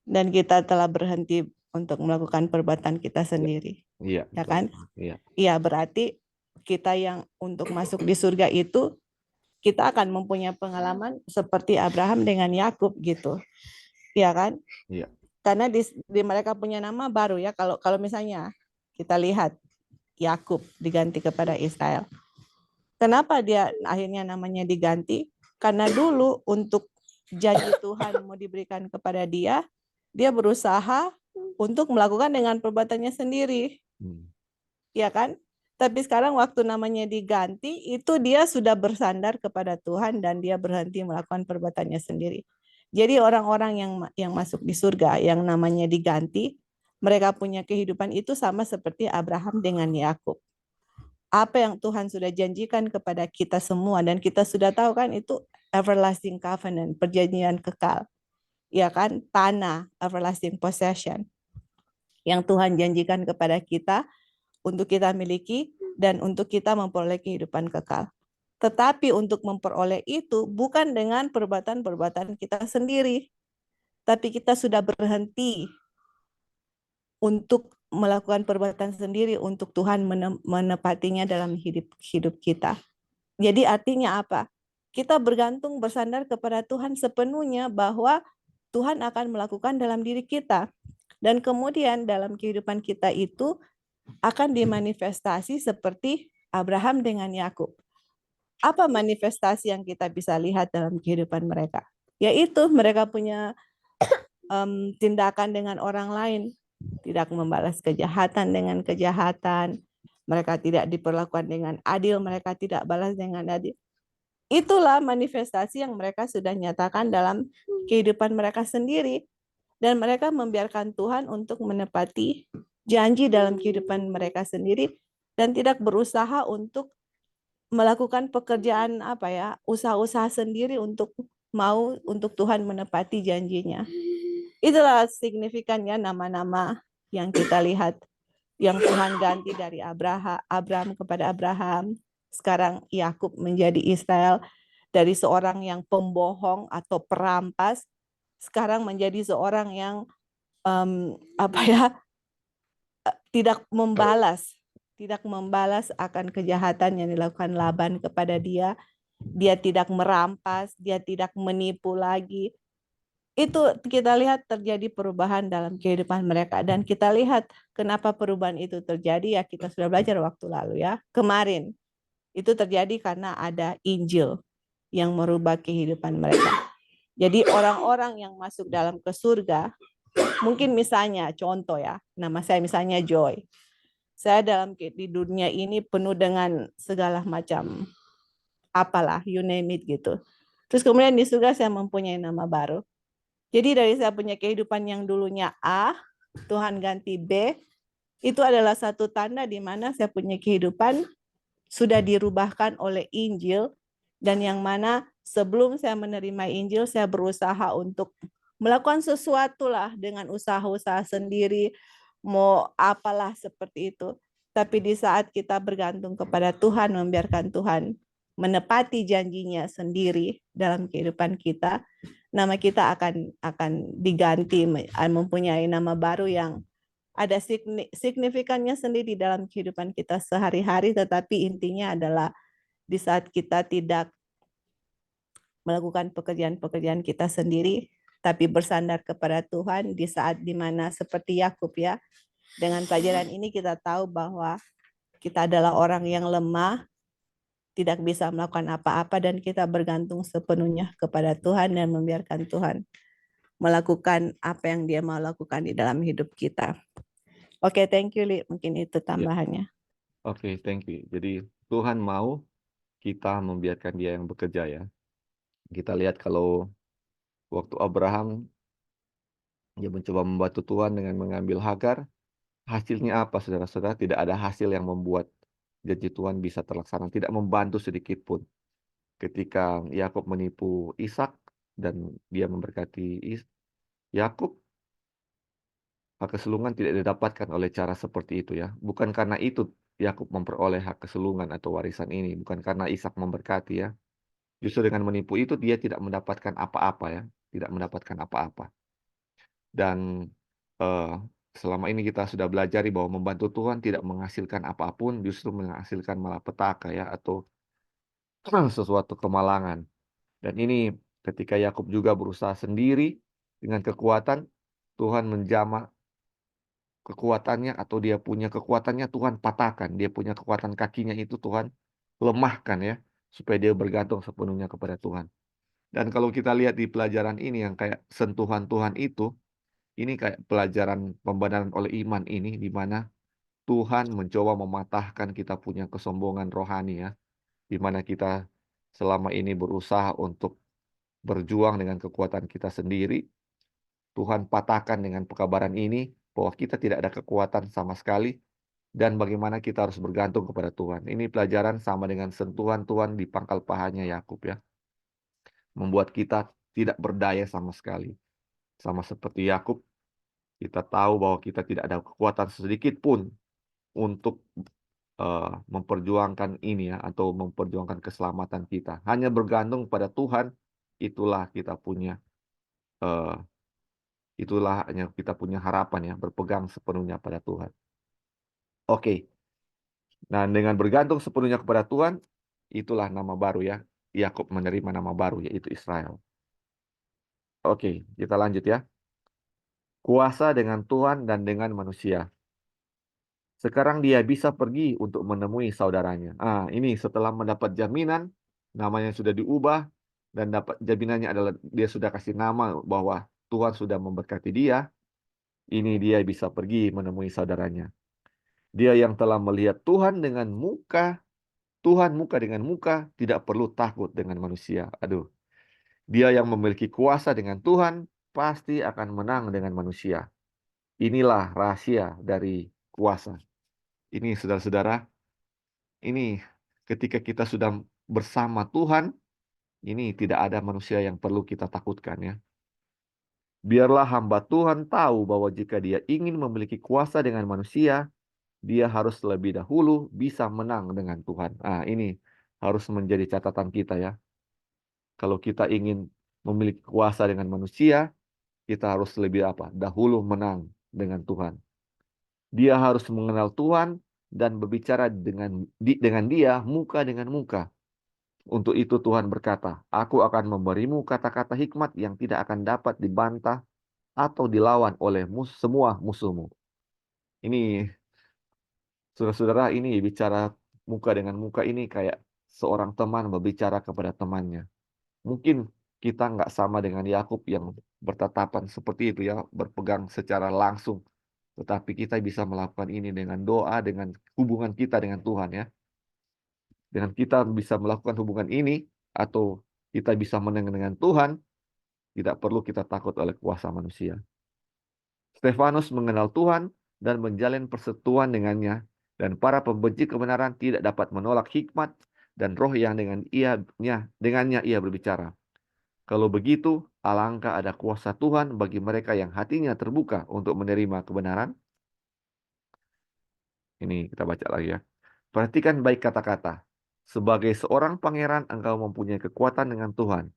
Dan kita telah berhenti untuk melakukan perbuatan kita sendiri. Iya. Ya kan? Iya. Iya, berarti kita yang untuk masuk di surga itu kita akan mempunyai pengalaman seperti Abraham dengan Yakub gitu. Iya kan? Iya. Karena di mereka punya nama baru ya. Kalau misalnya kita lihat Yakub diganti kepada Israel. Kenapa dia akhirnya namanya diganti? Karena dulu untuk janji Tuhan mau diberikan kepada dia berusaha untuk melakukan dengan perbuatannya sendiri. Ya kan? Tapi sekarang waktu namanya diganti, itu dia sudah bersandar kepada Tuhan dan dia berhenti melakukan perbuatannya sendiri. Jadi orang-orang yang masuk di surga, yang namanya diganti, mereka punya kehidupan itu sama seperti Abraham dengan Yakub. Apa yang Tuhan sudah janjikan kepada kita semua, dan kita sudah tahu kan itu everlasting covenant, perjanjian kekal. Ya kan? Tanah, everlasting possession. Yang Tuhan janjikan kepada kita, untuk kita miliki dan untuk kita memperoleh kehidupan kekal. Tetapi untuk memperoleh itu bukan dengan perbuatan-perbuatan kita sendiri. Tapi kita sudah berhenti untuk melakukan perbuatan sendiri untuk Tuhan menepatinya dalam hidup kita. Jadi artinya apa? Kita bergantung bersandar kepada Tuhan sepenuhnya bahwa Tuhan akan melakukan dalam diri kita. Dan kemudian dalam kehidupan kita itu akan dimanifestasi seperti Abraham dengan Yakub. Apa manifestasi yang kita bisa lihat dalam kehidupan mereka? Yaitu mereka punya tindakan dengan orang lain, tidak membalas kejahatan dengan kejahatan, mereka tidak diperlakukan dengan adil, mereka tidak balas dengan adil. Itulah manifestasi yang mereka sudah nyatakan dalam kehidupan mereka sendiri, dan mereka membiarkan Tuhan untuk menepati janji dalam kehidupan mereka sendiri dan tidak berusaha untuk melakukan pekerjaan usaha-usaha sendiri untuk Tuhan menepati janjinya. Itulah signifikannya nama-nama yang kita lihat yang Tuhan ganti dari Abraham kepada Abraham, sekarang Yakub menjadi Israel, dari seorang yang pembohong atau perampas sekarang menjadi seorang yang tidak membalas akan kejahatan yang dilakukan Laban kepada dia. Dia tidak merampas, dia tidak menipu lagi. Itu kita lihat terjadi perubahan dalam kehidupan mereka, dan kita lihat kenapa perubahan itu terjadi, ya kita sudah belajar waktu lalu ya. Kemarin itu terjadi karena ada Injil yang merubah kehidupan mereka. Jadi orang-orang yang masuk dalam ke surga, mungkin misalnya contoh ya, nama saya misalnya Joy. Saya di dunia ini penuh dengan segala macam apalah, you name it gitu. Terus kemudian di surga saya mempunyai nama baru. Jadi dari saya punya kehidupan yang dulunya A, Tuhan ganti B, itu adalah satu tanda di mana saya punya kehidupan sudah dirubahkan oleh Injil, dan yang mana sebelum saya menerima Injil, saya berusaha untuk melakukan sesuatu lah dengan usaha-usaha sendiri, mau apalah seperti itu. Tapi di saat kita bergantung kepada Tuhan, membiarkan Tuhan menepati janjinya sendiri dalam kehidupan kita, nama kita akan diganti, mempunyai nama baru yang ada signifikannya sendiri dalam kehidupan kita sehari-hari. Tetapi intinya adalah di saat kita tidak melakukan pekerjaan-pekerjaan kita sendiri, tapi bersandar kepada Tuhan, di saat dimana seperti Yakub ya, dengan pelajaran ini kita tahu bahwa kita adalah orang yang lemah, tidak bisa melakukan apa-apa, dan kita bergantung sepenuhnya kepada Tuhan dan membiarkan Tuhan melakukan apa yang Dia mau lakukan di dalam hidup kita. Oke, thank you, Li. Mungkin itu tambahannya. Oke, thank you. Jadi Tuhan mau kita membiarkan Dia yang bekerja ya. Kita lihat kalau waktu Abraham dia mencoba membantu Tuhan dengan mengambil Hagar, hasilnya apa saudara-saudara? Tidak ada hasil yang membuat janji Tuhan bisa terlaksana, tidak membantu sedikit pun. Ketika Yakub menipu Ishak dan dia memberkati Yakub, hak kesulungan tidak didapatkan oleh cara seperti itu ya. Bukan karena itu Yakub memperoleh hak kesulungan atau warisan ini, bukan karena Ishak memberkati ya. Justru dengan menipu itu dia tidak mendapatkan apa-apa ya, tidak mendapatkan apa-apa. Dan selama ini kita sudah belajar bahwa membantu Tuhan tidak menghasilkan apapun, justru menghasilkan malapetaka ya, atau sesuatu kemalangan. Dan ini ketika Yakub juga berusaha sendiri dengan kekuatan, Tuhan menjamah kekuatannya, atau dia punya kekuatannya Tuhan patahkan. Dia punya kekuatan kakinya itu Tuhan lemahkan ya, supaya dia bergantung sepenuhnya kepada Tuhan. Dan kalau kita lihat di pelajaran ini yang kayak sentuhan Tuhan itu, ini kayak pelajaran pembenaran oleh iman ini, di mana Tuhan mencoba mematahkan kita punya kesombongan rohani ya, di mana kita selama ini berusaha untuk berjuang dengan kekuatan kita sendiri. Tuhan patahkan dengan pekabaran ini bahwa kita tidak ada kekuatan sama sekali, dan bagaimana kita harus bergantung kepada Tuhan. Ini pelajaran sama dengan sentuhan Tuhan di pangkal pahanya Yakub ya, membuat kita tidak berdaya sama sekali. Sama seperti Yakub, kita tahu bahwa kita tidak ada kekuatan sedikit pun untuk memperjuangkan ini ya, atau memperjuangkan keselamatan kita. Hanya bergantung pada Tuhan, itulah kita punya Itulah hanya kita punya harapan ya, berpegang sepenuhnya pada Tuhan. Oke. Nah, dengan bergantung sepenuhnya kepada Tuhan, itulah nama baru ya. Yakub menerima nama baru, yaitu Israel. Oke, kita lanjut ya. Kuasa dengan Tuhan dan dengan manusia. Sekarang dia bisa pergi untuk menemui saudaranya. Ini setelah mendapat jaminan, namanya sudah diubah, dan dapat jaminannya adalah dia sudah kasih nama bahwa Tuhan sudah memberkati dia. Ini dia bisa pergi menemui saudaranya. Dia yang telah melihat Tuhan dengan muka, Tuhan muka dengan muka, tidak perlu takut dengan manusia. Aduh, dia yang memiliki kuasa dengan Tuhan pasti akan menang dengan manusia. Inilah rahasia dari kuasa. Ini saudara-saudara, ini ketika kita sudah bersama Tuhan, ini tidak ada manusia yang perlu kita takutkan ya. Biarlah hamba Tuhan tahu bahwa jika dia ingin memiliki kuasa dengan manusia, dia harus lebih dahulu bisa menang dengan Tuhan. Ini harus menjadi catatan kita ya. Kalau kita ingin memiliki kuasa dengan manusia, kita harus lebih dahulu menang dengan Tuhan. Dia harus mengenal Tuhan dan berbicara dengan dia muka dengan muka. Untuk itu Tuhan berkata, aku akan memberimu kata-kata hikmat yang tidak akan dapat dibantah atau dilawan oleh semua musuhmu. Ini, saudara-saudara, ini bicara muka dengan muka ini kayak seorang teman berbicara kepada temannya. Mungkin kita nggak sama dengan Yakub yang bertatapan seperti itu ya, berpegang secara langsung. Tetapi kita bisa melakukan ini dengan doa, dengan hubungan kita dengan Tuhan ya. Dengan kita bisa melakukan hubungan ini, atau kita bisa menang dengan Tuhan, tidak perlu kita takut oleh kuasa manusia. Stefanus mengenal Tuhan dan menjalin persekutuan dengannya, dan para pembenci kebenaran tidak dapat menolak hikmat dan roh yang dengannya ia berbicara. Kalau begitu, alangkah ada kuasa Tuhan bagi mereka yang hatinya terbuka untuk menerima kebenaran. Ini kita baca lagi ya. Perhatikan baik kata-kata. Sebagai seorang pangeran, engkau mempunyai kekuatan dengan Tuhan.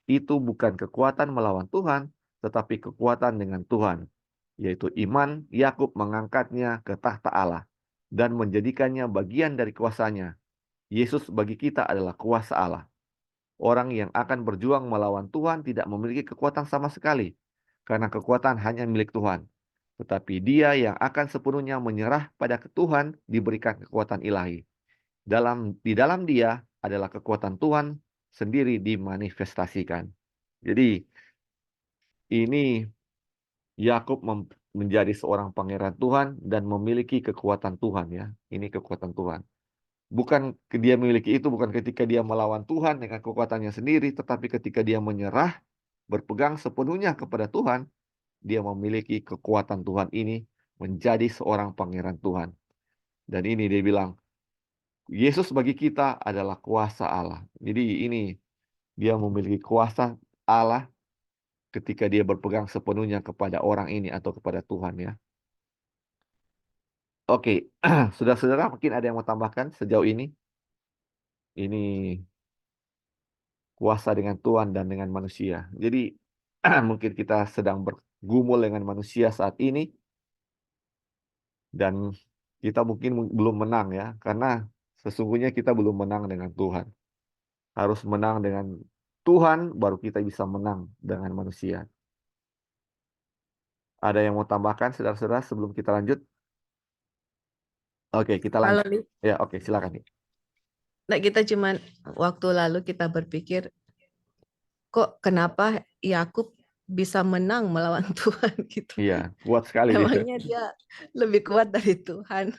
Itu bukan kekuatan melawan Tuhan, tetapi kekuatan dengan Tuhan. Yaitu iman, Yakub mengangkatnya ke tahta Allah dan menjadikannya bagian dari kuasanya. Yesus bagi kita adalah kuasa Allah. Orang yang akan berjuang melawan Tuhan tidak memiliki kekuatan sama sekali, karena kekuatan hanya milik Tuhan. Tetapi dia yang akan sepenuhnya menyerah pada Tuhan diberikan kekuatan ilahi. Di dalam dia adalah kekuatan Tuhan sendiri dimanifestasikan. Jadi ini Yakub menjadi seorang pangeran Tuhan dan memiliki kekuatan Tuhan ya. Ini kekuatan Tuhan. Bukan dia memiliki itu bukan ketika dia melawan Tuhan dengan kekuatannya sendiri, tetapi ketika dia menyerah, berpegang sepenuhnya kepada Tuhan, dia memiliki kekuatan Tuhan ini menjadi seorang pangeran Tuhan. Dan ini dia bilang, Yesus bagi kita adalah kuasa Allah. Jadi ini dia memiliki kuasa Allah ketika dia berpegang sepenuhnya kepada orang ini atau kepada Tuhan ya. Oke, saudara-saudara mungkin ada yang mau tambahkan sejauh ini? Ini kuasa dengan Tuhan dan dengan manusia. Jadi mungkin kita sedang bergumul dengan manusia saat ini dan kita mungkin belum menang ya, karena sesungguhnya kita belum menang dengan Tuhan. Harus menang dengan Tuhan baru kita bisa menang dengan manusia. Ada yang mau tambahkan saudara-saudara sebelum kita lanjut? Oke, kita lanjut. Kalau Ya, oke, silakan nih. nah, kita cuman waktu lalu kita berpikir kok kenapa Yakub bisa menang melawan Tuhan gitu. Iya, kuat sekali dia. Emangnya dia lebih kuat dari Tuhan.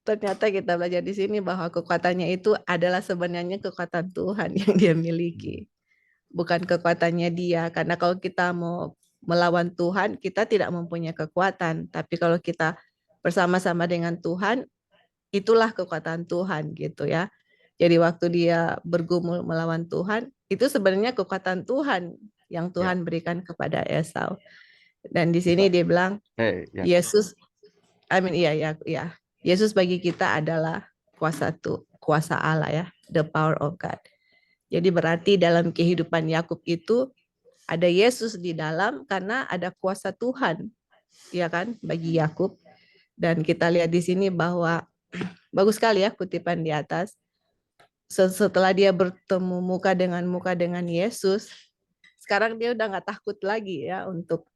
Ternyata kita belajar di sini bahwa kekuatannya itu adalah sebenarnya kekuatan Tuhan yang dia miliki. Bukan kekuatannya dia. Karena kalau kita mau melawan Tuhan, kita tidak mempunyai kekuatan. Tapi kalau kita bersama-sama dengan Tuhan, itulah kekuatan Tuhan gitu ya. Jadi waktu dia bergumul melawan Tuhan, itu sebenarnya kekuatan Tuhan yang Tuhan berikan kepada Esau. Dan di sini dia bilang, Ya. Yesus, Yesus bagi kita adalah kuasa Allah ya, the power of God. Jadi berarti dalam kehidupan Yakub itu Ada Yesus di dalam karena ada kuasa Tuhan, ya kan, bagi Yakub. Dan kita lihat di sini bahwa bagus sekali ya kutipan di atas. Setelah dia bertemu muka dengan Yesus, sekarang dia udah nggak takut lagi ya untuk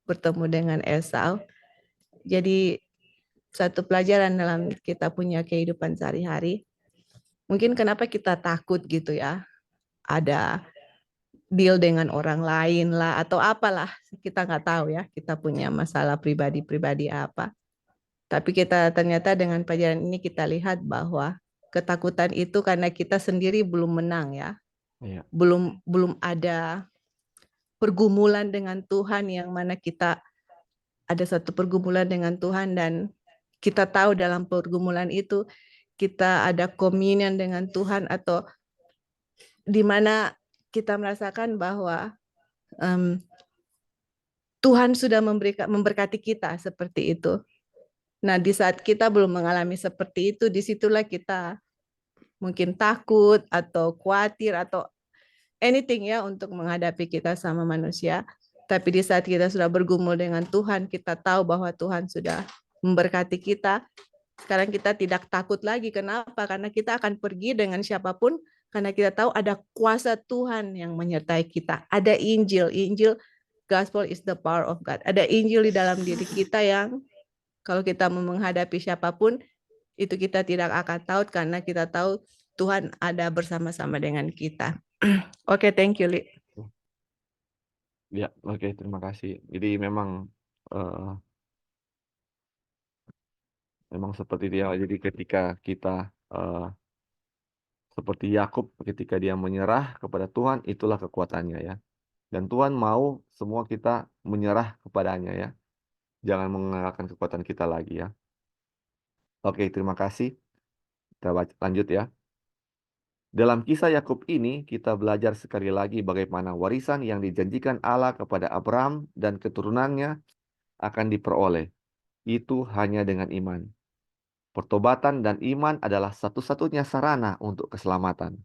bertemu dengan Esau. Jadi satu pelajaran dalam kita punya kehidupan sehari-hari. Mungkin kenapa kita takut gitu ya, ada deal dengan orang lain lah atau apalah, kita nggak tahu ya, kita punya masalah pribadi-pribadi apa. Tapi kita ternyata dengan pelajaran ini kita lihat bahwa ketakutan itu karena kita sendiri belum menang ya, Iya. belum ada pergumulan dengan Tuhan yang mana kita ada satu pergumulan dengan Tuhan dan kita tahu dalam pergumulan itu kita ada komunion dengan Tuhan atau di mana kita merasakan bahwa Tuhan sudah memberkati kita seperti itu. Nah, di saat kita belum mengalami seperti itu, disitulah kita mungkin takut atau khawatir atau anything ya untuk menghadapi kita sama manusia. Tapi di saat kita sudah bergumul dengan Tuhan, kita tahu bahwa Tuhan sudah memberkati kita. Sekarang kita tidak takut lagi. Kenapa? Karena kita akan pergi dengan siapapun, karena kita tahu ada kuasa Tuhan yang menyertai kita. Ada Injil. Injil, gospel is the power of God. Ada Injil di dalam diri kita yang kalau kita mau menghadapi siapapun, itu kita tidak akan takut karena kita tahu Tuhan ada bersama-sama dengan kita. Oke, thank you, Li. Ya, oke, terima kasih. Jadi memang memang seperti dia. Jadi ketika kita seperti Yakub, ketika dia menyerah kepada Tuhan, itulah kekuatannya ya. Dan Tuhan mau semua kita menyerah kepadanya ya. Jangan mengandalkan kekuatan kita lagi ya. Oke, terima kasih. Kita lanjut ya. Dalam kisah Yakub ini, kita belajar sekali lagi bagaimana warisan yang dijanjikan Allah kepada Abraham dan keturunannya akan diperoleh. Itu hanya dengan iman. Pertobatan dan iman adalah satu-satunya sarana untuk keselamatan.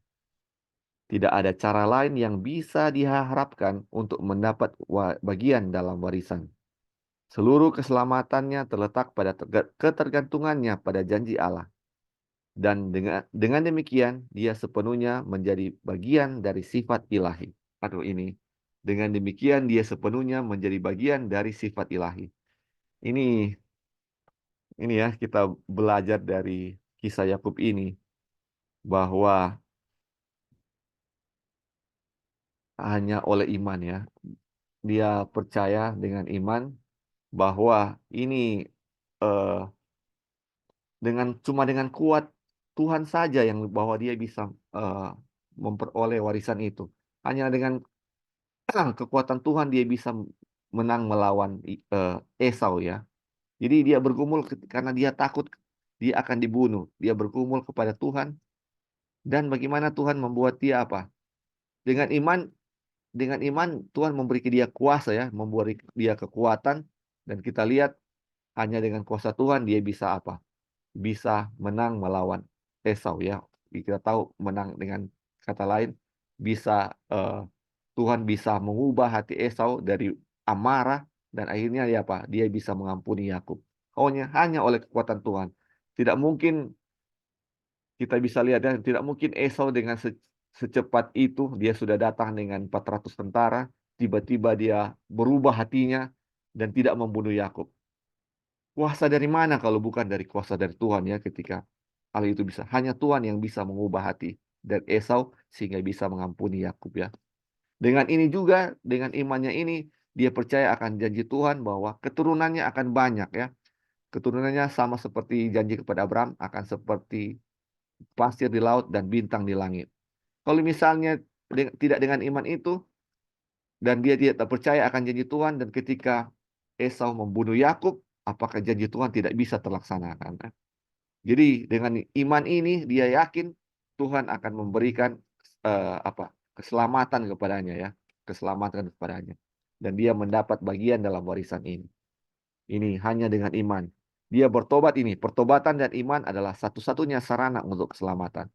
Tidak ada cara lain yang bisa diharapkan untuk mendapat bagian dalam warisan. Seluruh keselamatannya terletak pada ketergantungannya pada janji Allah. Dan dengan demikian, dia sepenuhnya menjadi bagian dari sifat ilahi. Aduh ini. Dengan demikian, dia sepenuhnya menjadi bagian dari sifat ilahi. Ini ya, kita belajar dari kisah Yakub ini. Bahwa hanya oleh iman ya. Dia percaya dengan iman bahwa ini cuma dengan kuat Tuhan saja yang bahwa dia bisa memperoleh warisan itu. Hanya dengan kekuatan Tuhan dia bisa menang melawan Esau ya. Jadi dia bergumul karena dia takut dia akan dibunuh. Dia bergumul kepada Tuhan. Dan bagaimana Tuhan membuat dia apa? Dengan iman Tuhan memberi dia kuasa ya, memberi dia kekuatan. Dan kita lihat hanya dengan kuasa Tuhan dia bisa apa? Bisa menang melawan Esau ya. Kita tahu menang dengan kata lain bisa Tuhan bisa mengubah hati Esau dari amarah dan akhirnya ya apa? Dia bisa mengampuni Yakub. Hanya oleh kekuatan Tuhan. Tidak mungkin kita bisa lihat ya, tidak mungkin Esau dengan secepat itu dia sudah datang dengan 400 tentara, tiba-tiba dia berubah hatinya dan tidak membunuh Yakub. Kuasa dari mana kalau bukan dari kuasa dari Tuhan ya ketika hal itu bisa. Hanya Tuhan yang bisa mengubah hati dari Esau sehingga bisa mengampuni Yakub ya. Dengan ini juga, dengan imannya ini, dia percaya akan janji Tuhan bahwa keturunannya akan banyak ya. Keturunannya sama seperti janji kepada Abraham, akan seperti pasir di laut dan bintang di langit. Kalau misalnya tidak dengan iman itu, dan dia tidak percaya akan janji Tuhan, dan ketika Esau membunuh Yakub, apakah janji Tuhan tidak bisa terlaksanakan? Jadi dengan iman ini dia yakin Tuhan akan memberikan keselamatan kepadanya ya, keselamatan kepadanya. Dan dia mendapat bagian dalam warisan ini. Ini hanya dengan iman. Dia bertobat ini, pertobatan dan iman adalah satu-satunya sarana untuk keselamatan.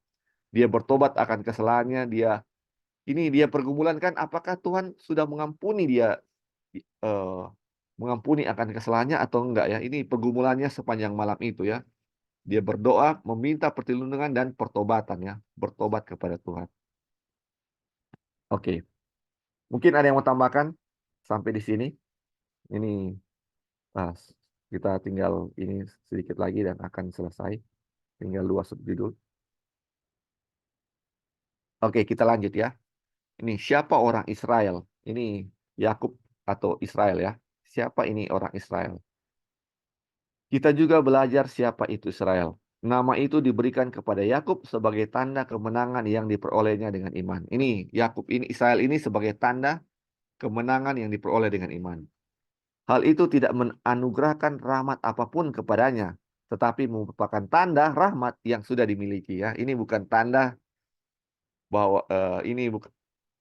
Dia bertobat akan kesalahannya, dia Ini dia pergumulan kan, apakah Tuhan sudah mengampuni dia, mengampuni akan kesalahannya atau enggak ya? Ini pergumulannya sepanjang malam itu ya. Dia berdoa, meminta perlindungan dan pertobatan ya, bertobat kepada Tuhan. Oke, mungkin ada yang mau tambahkan sampai di sini? Ini kita tinggal ini sedikit lagi dan akan selesai. Tinggal 2 subjudul. Oke, kita lanjut ya. Ini siapa orang Israel? Ini Yakub atau Israel ya. Siapa ini orang Israel? Kita juga belajar siapa itu Israel. Nama itu diberikan kepada Yakub sebagai tanda kemenangan yang diperolehnya dengan iman. Ini Yakub ini, Israel ini sebagai tanda kemenangan yang diperoleh dengan iman. Hal itu tidak menganugerahkan rahmat apapun kepadanya, tetapi merupakan tanda rahmat yang sudah dimiliki ya. Ini bukan tanda bahwa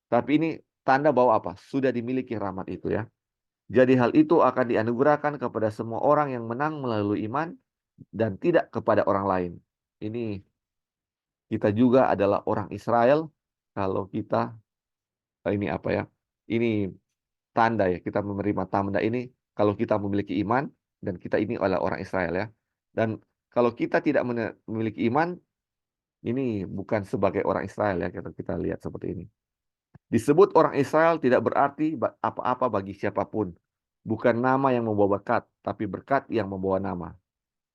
tapi ini tanda bahwa apa? Sudah dimiliki rahmat itu ya. Jadi hal itu akan dianugerahkan kepada semua orang yang menang melalui iman dan tidak kepada orang lain. Ini kita juga adalah orang Israel kalau kita ini apa ya? Ini tanda ya, kita menerima tanda ini kalau kita memiliki iman dan kita ini adalah orang Israel ya. Dan kalau kita tidak memiliki iman, ini bukan sebagai orang Israel ya, kita lihat seperti ini. Disebut orang Israel tidak berarti apa-apa bagi siapapun. Bukan nama yang membawa berkat, tapi berkat yang membawa nama.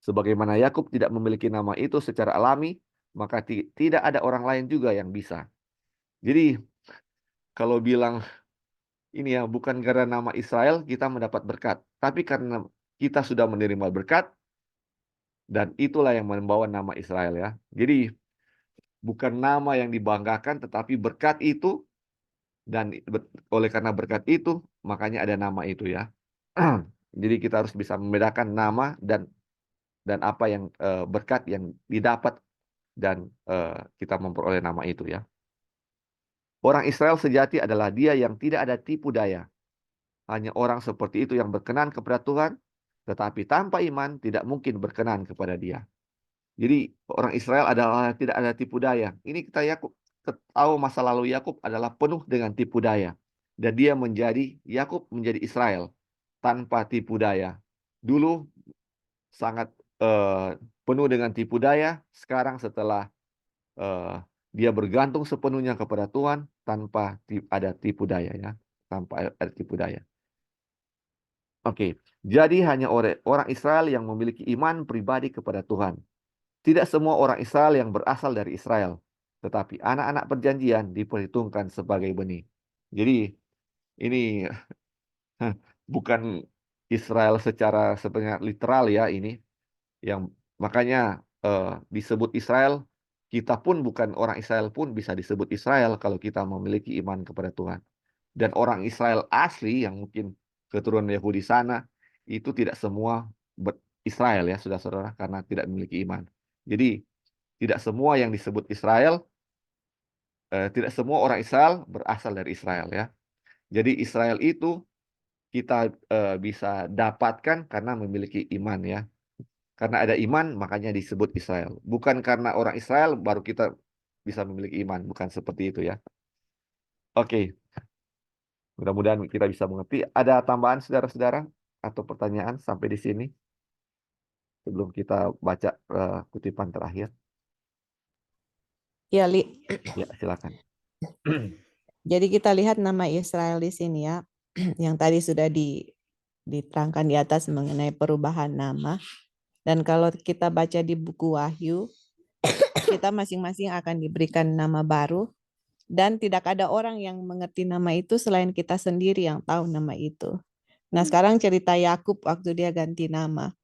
Sebagaimana Yakub tidak memiliki nama itu secara alami, maka tidak ada orang lain juga yang bisa. Jadi kalau bilang ini ya, bukan karena nama Israel kita mendapat berkat, tapi karena kita sudah menerima berkat, dan itulah yang membawa nama Israel ya. Jadi bukan nama yang dibanggakan, tetapi berkat itu, dan oleh karena berkat itu, makanya ada nama itu ya. Jadi kita harus bisa membedakan nama dan apa yang berkat yang didapat dan kita memperoleh nama itu ya. Orang Israel sejati adalah dia yang tidak ada tipu daya. Hanya orang seperti itu yang berkenan kepada Tuhan, tetapi tanpa iman tidak mungkin berkenan kepada dia. Jadi orang Israel adalah tidak ada tipu daya. Ini kita tahu masa lalu Yakub adalah penuh dengan tipu daya. Dan dia Yakub menjadi Israel tanpa tipu daya. Dulu sangat penuh dengan tipu daya. Sekarang setelah dia bergantung sepenuhnya kepada Tuhan tanpa ada tipu daya ya. Tanpa ada tipu daya. Oke, jadi hanya orang Israel yang memiliki iman pribadi kepada Tuhan. Tidak semua orang Israel yang berasal dari Israel, tetapi anak-anak perjanjian diperhitungkan sebagai benih. Jadi ini bukan Israel secara sebenarnya literal ya ini, yang makanya disebut Israel. Kita pun bukan orang Israel pun bisa disebut Israel kalau kita memiliki iman kepada Tuhan. Dan orang Israel asli yang mungkin keturunan Yahudi sana itu tidak semua Israel ya saudara-saudara, karena tidak memiliki iman. Jadi tidak semua yang disebut Israel, tidak semua orang Israel berasal dari Israel ya. Jadi Israel itu kita bisa dapatkan karena memiliki iman ya. Karena ada iman makanya disebut Israel. Bukan karena orang Israel baru kita bisa memiliki iman, bukan seperti itu ya. Oke. Mudah-mudahan kita bisa mengerti. Ada tambahan saudara-saudara atau pertanyaan sampai di sini? Sebelum kita baca kutipan terakhir. Ya, Li. Ya, silakan. Jadi kita lihat nama Israel di sini ya, yang tadi sudah diterangkan di atas mengenai perubahan nama. Dan kalau kita baca di buku Wahyu, kita masing-masing akan diberikan nama baru. Dan tidak ada orang yang mengerti nama itu selain kita sendiri yang tahu nama itu. Nah, sekarang cerita Yakub waktu dia ganti nama.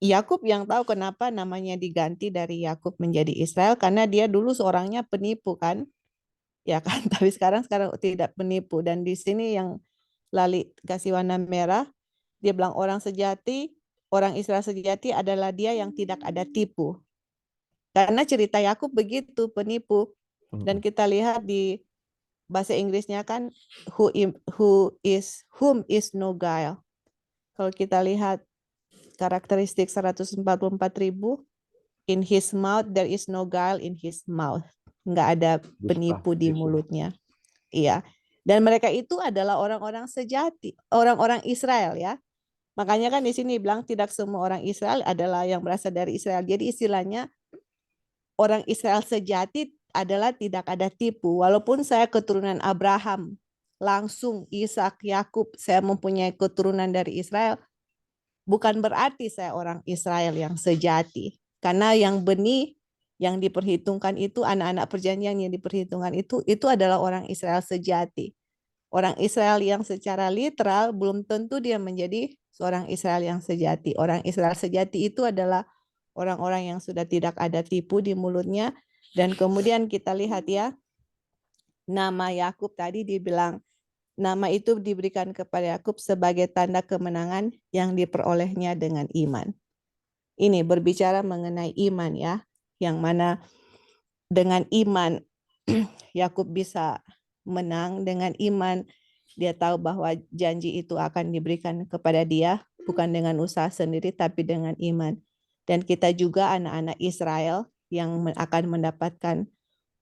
Yakub yang tahu kenapa namanya diganti dari Yakub menjadi Israel, karena dia dulu seorangnya penipu kan. Ya kan, tapi sekarang tidak penipu. Dan di sini yang Lali kasih warna merah, dia bilang orang Israel sejati adalah dia yang tidak ada tipu. Karena cerita Yakub begitu, penipu. Dan kita lihat di bahasa Inggrisnya kan whom is no guile. Kalau kita lihat karakteristik 144.000, in his mouth there is no guile in his mouth. Enggak ada penipu di mulutnya. Iya. Dan mereka itu adalah orang-orang sejati, orang-orang Israel ya. Makanya kan di sini bilang tidak semua orang Israel adalah yang berasal dari Israel. Jadi istilahnya orang Israel sejati adalah tidak ada tipu. Walaupun saya keturunan Abraham, langsung Ishak, Yakub, saya mempunyai keturunan dari Israel, bukan berarti saya orang Israel yang sejati. Karena yang benih yang diperhitungkan itu, anak-anak perjanjian yang diperhitungkan itu adalah orang Israel sejati. Orang Israel yang secara literal belum tentu dia menjadi seorang Israel yang sejati. Orang Israel sejati itu adalah orang-orang yang sudah tidak ada tipu di mulutnya. Dan kemudian kita lihat ya, nama Yakub tadi dibilang, nama itu diberikan kepada Yakub sebagai tanda kemenangan yang diperolehnya dengan iman. Ini berbicara mengenai iman ya, yang mana dengan iman Yakub bisa menang, dengan iman dia tahu bahwa janji itu akan diberikan kepada dia, bukan dengan usaha sendiri, tapi dengan iman. Dan kita juga anak-anak Israel yang akan mendapatkan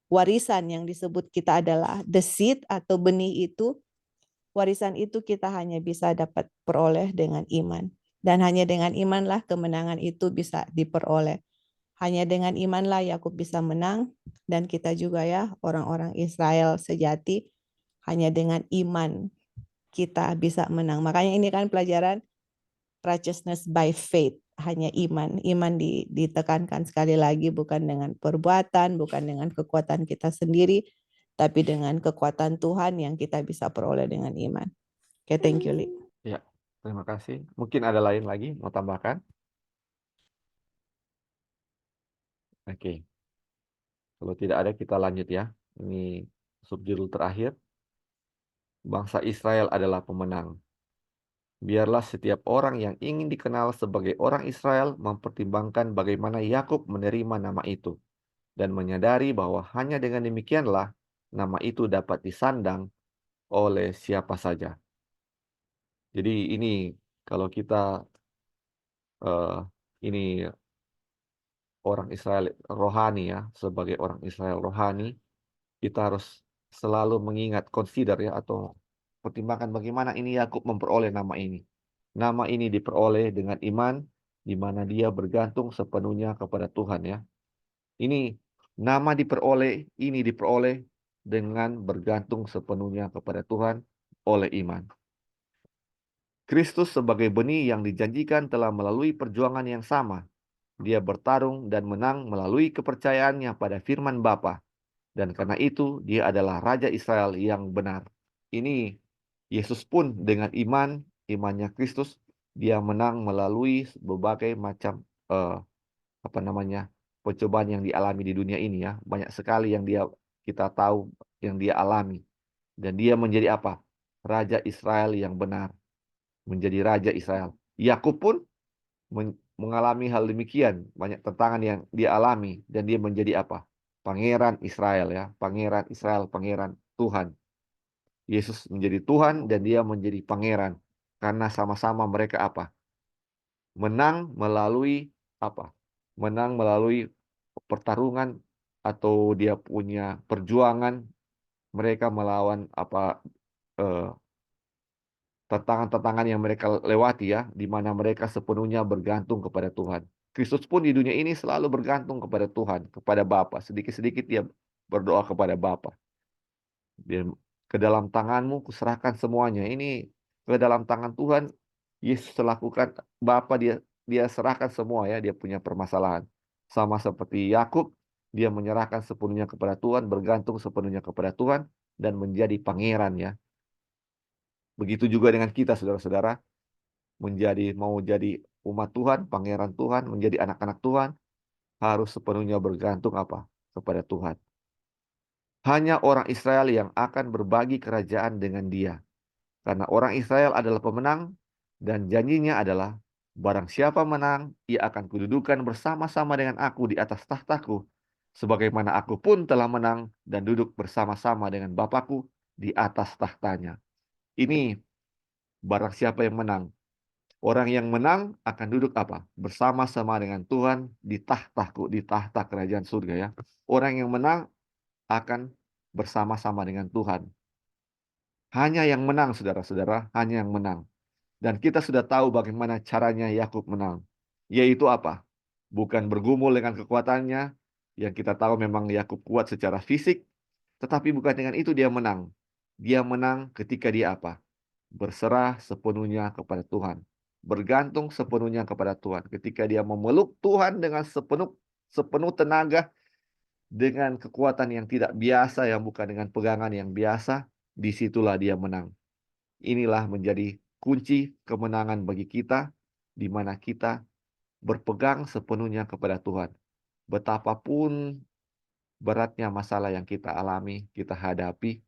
warisan yang disebut kita adalah the seed atau benih itu. Warisan itu kita hanya bisa dapat peroleh dengan iman. Dan hanya dengan imanlah kemenangan itu bisa diperoleh. Hanya dengan imanlah Yakub bisa menang, dan kita juga ya orang-orang Israel sejati, hanya dengan iman kita bisa menang. Makanya ini kan pelajaran righteousness by faith, hanya iman. Iman ditekankan sekali lagi, bukan dengan perbuatan, bukan dengan kekuatan kita sendiri, tapi dengan kekuatan Tuhan yang kita bisa peroleh dengan iman. Oke, thank you, Li. Ya, terima kasih. Mungkin ada lain lagi mau tambahkan? Oke. Kalau tidak ada kita lanjut ya. Ini subjudul terakhir. Bangsa Israel adalah pemenang. Biarlah setiap orang yang ingin dikenal sebagai orang Israel mempertimbangkan bagaimana Yakub menerima nama itu dan menyadari bahwa hanya dengan demikianlah nama itu dapat disandang oleh siapa saja. Jadi ini kalau kita ini orang Israel rohani ya, sebagai orang Israel rohani, kita harus selalu mengingat, consider ya, atau pertimbangkan bagaimana ini Yakub memperoleh nama ini. Nama ini diperoleh dengan iman, di mana dia bergantung sepenuhnya kepada Tuhan ya. Ini nama diperoleh, ini diperoleh dengan bergantung sepenuhnya kepada Tuhan oleh iman. Kristus sebagai benih yang dijanjikan telah melalui perjuangan yang sama. Dia bertarung dan menang melalui kepercayaannya pada firman Bapa. Dan karena itu dia adalah Raja Israel yang benar. Ini Yesus pun dengan iman, imannya Kristus, dia menang melalui berbagai macam percobaan yang dialami di dunia ini ya. Banyak sekali yang kita tahu yang dia alami. Dan dia menjadi apa? Raja Israel yang benar. Menjadi Raja Israel. Yakub pun mengalami hal demikian. Banyak tantangan yang dia alami. Dan dia menjadi apa? Pangeran Israel ya. Pangeran Israel, pangeran Tuhan. Yesus menjadi Tuhan dan dia menjadi pangeran. Karena sama-sama mereka apa? Menang melalui apa? Menang melalui pertarungan atau dia punya perjuangan. Mereka melawan apa tantangan-tantangan yang mereka lewati ya, di mana mereka sepenuhnya bergantung kepada Tuhan. Kristus pun di dunia ini selalu bergantung kepada Tuhan, kepada Bapa. Sedikit-sedikit dia berdoa kepada Bapa. Dia, ke dalam tanganmu kuserahkan semuanya. Ini ke dalam tangan Tuhan. Yesus lakukan, Bapa dia serahkan semua ya, dia punya permasalahan. Sama seperti Yakub, dia menyerahkan sepenuhnya kepada Tuhan, bergantung sepenuhnya kepada Tuhan dan menjadi pangeran ya. Begitu juga dengan kita saudara-saudara, mau jadi umat Tuhan, pangeran Tuhan, menjadi anak-anak Tuhan, harus sepenuhnya bergantung apa? Kepada Tuhan. Hanya orang Israel yang akan berbagi kerajaan dengan dia. Karena orang Israel adalah pemenang dan janjinya adalah barang siapa menang, ia akan kududukan bersama-sama dengan aku di atas tahtaku. Sebagaimana aku pun telah menang dan duduk bersama-sama dengan Bapakku di atas tahtanya. Ini barang siapa yang menang. Orang yang menang akan duduk apa? Bersama-sama dengan Tuhan di tahtaku, di tahta kerajaan surga ya. Orang yang menang akan bersama-sama dengan Tuhan Hanya yang menang, saudara-saudara, hanya yang menang. Dan kita sudah tahu bagaimana caranya Yakub menang. Yaitu apa? Bukan bergumul dengan kekuatannya, yang kita tahu memang Yakub kuat secara fisik, tetapi bukan dengan itu dia menang. Dia menang ketika dia apa? Berserah sepenuhnya kepada Tuhan. Bergantung sepenuhnya kepada Tuhan. Ketika dia memeluk Tuhan dengan sepenuh tenaga, dengan kekuatan yang tidak biasa, yang bukan dengan pegangan yang biasa, disitulah dia menang. Inilah menjadi kunci kemenangan bagi kita, di mana kita berpegang sepenuhnya kepada Tuhan. Betapapun beratnya masalah yang kita alami, kita hadapi,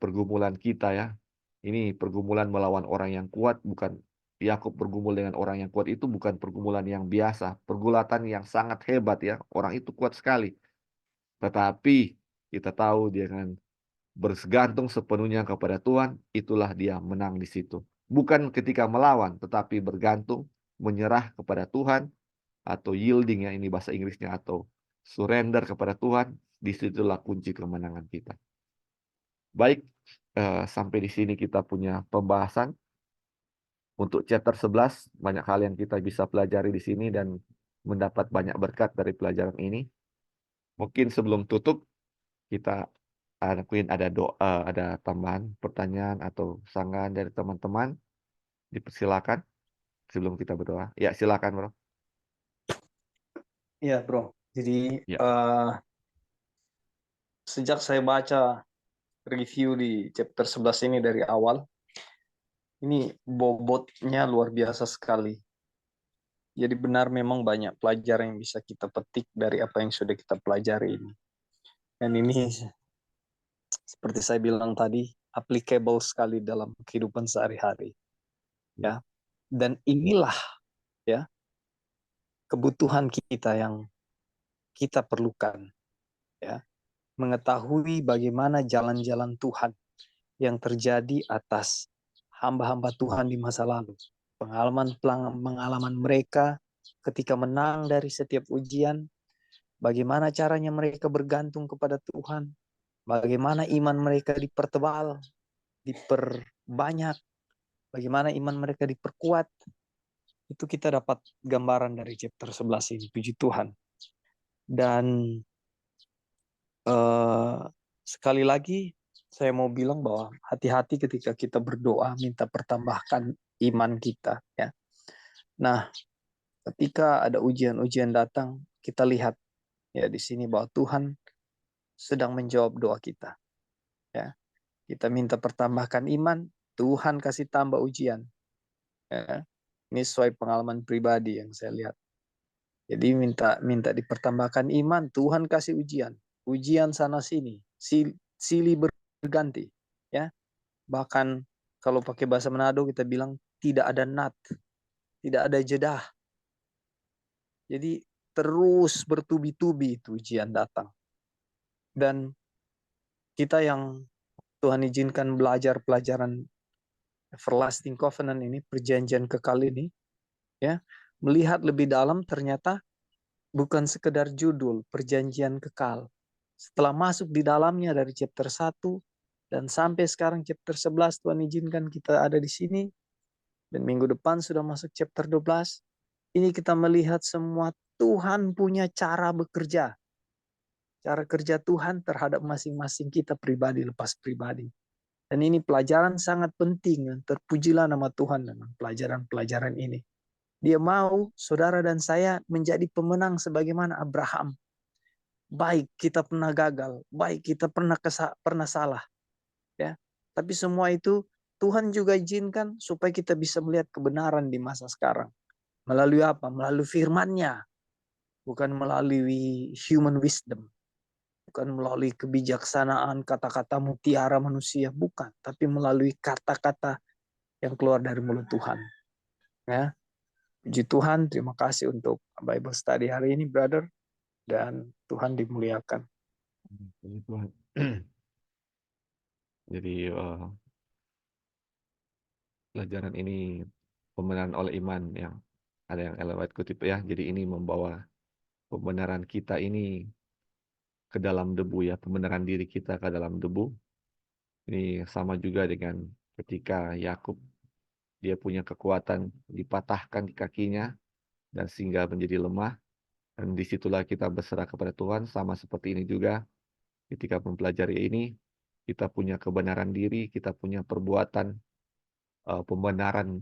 pergumulan kita ya. Ini pergumulan melawan orang yang kuat, bukan Yakub bergumul dengan orang yang kuat itu bukan pergumulan yang biasa, pergulatan yang sangat hebat ya. Orang itu kuat sekali. Tetapi kita tahu dengan bergantung sepenuhnya kepada Tuhan, itulah dia menang di situ. Bukan ketika melawan, tetapi bergantung, menyerah kepada Tuhan, atau yielding ya, ini bahasa Inggrisnya, atau surrender kepada Tuhan, disitulah kunci kemenangan kita. Baik, sampai di sini kita punya pembahasan. Untuk chapter 11, banyak hal yang kita bisa pelajari di sini dan mendapat banyak berkat dari pelajaran ini. Mungkin sebelum tutup, kita mungkin ada doa, ada tambahan pertanyaan atau sanggahan dari teman-teman. Dipersilakan sebelum kita berdoa. Ya, silakan, Bro. Iya, Bro. Jadi Ya. sejak saya baca review di chapter 11 ini dari awal, ini bobotnya luar biasa sekali. Jadi benar memang banyak pelajaran yang bisa kita petik dari apa yang sudah kita pelajari ini. Dan ini seperti saya bilang tadi, applicable sekali dalam kehidupan sehari-hari. Ya. Dan inilah ya kebutuhan kita yang kita perlukan, ya. Mengetahui bagaimana jalan-jalan Tuhan yang terjadi atas hamba-hamba Tuhan di masa lalu. Pengalaman mereka ketika menang dari setiap ujian, bagaimana caranya mereka bergantung kepada Tuhan, bagaimana iman mereka dipertebal, diperbanyak, bagaimana iman mereka diperkuat. Itu kita dapat gambaran dari chapter 11 ini, puji Tuhan. Dan sekali lagi saya mau bilang bahwa hati-hati ketika kita berdoa minta pertambahkan iman kita ya. Nah, ketika ada ujian-ujian datang, kita lihat ya di sini bahwa Tuhan sedang menjawab doa kita. Ya. Kita minta pertambahkan iman, Tuhan kasih tambah ujian. Ya. Ini sesuai pengalaman pribadi yang saya lihat. Jadi minta dipertambahkan iman, Tuhan kasih ujian. Ujian sana sini, silih berganti, ya. Bahkan kalau pakai bahasa Manado kita bilang tidak ada nat, tidak ada jeda. Jadi terus bertubi-tubi itu ujian datang. Dan kita yang Tuhan izinkan belajar pelajaran everlasting covenant ini, perjanjian kekal ini, ya, melihat lebih dalam ternyata bukan sekedar judul perjanjian kekal. Setelah masuk di dalamnya dari chapter 1 dan sampai sekarang chapter 11 Tuhan izinkan kita ada di sini dan minggu depan sudah masuk chapter 12. Ini kita melihat semua Tuhan punya cara bekerja. Cara kerja Tuhan terhadap masing-masing kita pribadi lepas pribadi. Dan ini pelajaran sangat penting dan terpujilah nama Tuhan dengan pelajaran-pelajaran ini. Dia mau saudara dan saya menjadi pemenang sebagaimana Abraham. Baik kita pernah gagal, baik kita pernah salah, ya. Tapi semua itu Tuhan juga izinkan supaya kita bisa melihat kebenaran di masa sekarang. Melalui apa? Melalui firman-Nya, bukan melalui human wisdom, bukan melalui kebijaksanaan kata-kata mutiara manusia, bukan, tapi melalui kata-kata yang keluar dari mulut Tuhan. Ya. Puji Tuhan, terima kasih untuk Bible study hari ini, brother. Dan Tuhan dimuliakan. Puji Tuhan. Jadi pelajaran ini pembenaran oleh iman yang ada yang elewat kutip ya. Jadi ini membawa pembenaran kita ini ke dalam debu ya, pembenaran diri kita ke dalam debu. Ini sama juga dengan ketika Yakub, dia punya kekuatan dipatahkan di kakinya dan sehingga menjadi lemah. Dan disitulah kita berserah kepada Tuhan, sama seperti ini juga. Ketika mempelajari ini, kita punya kebenaran diri, kita punya perbuatan, pembenaran,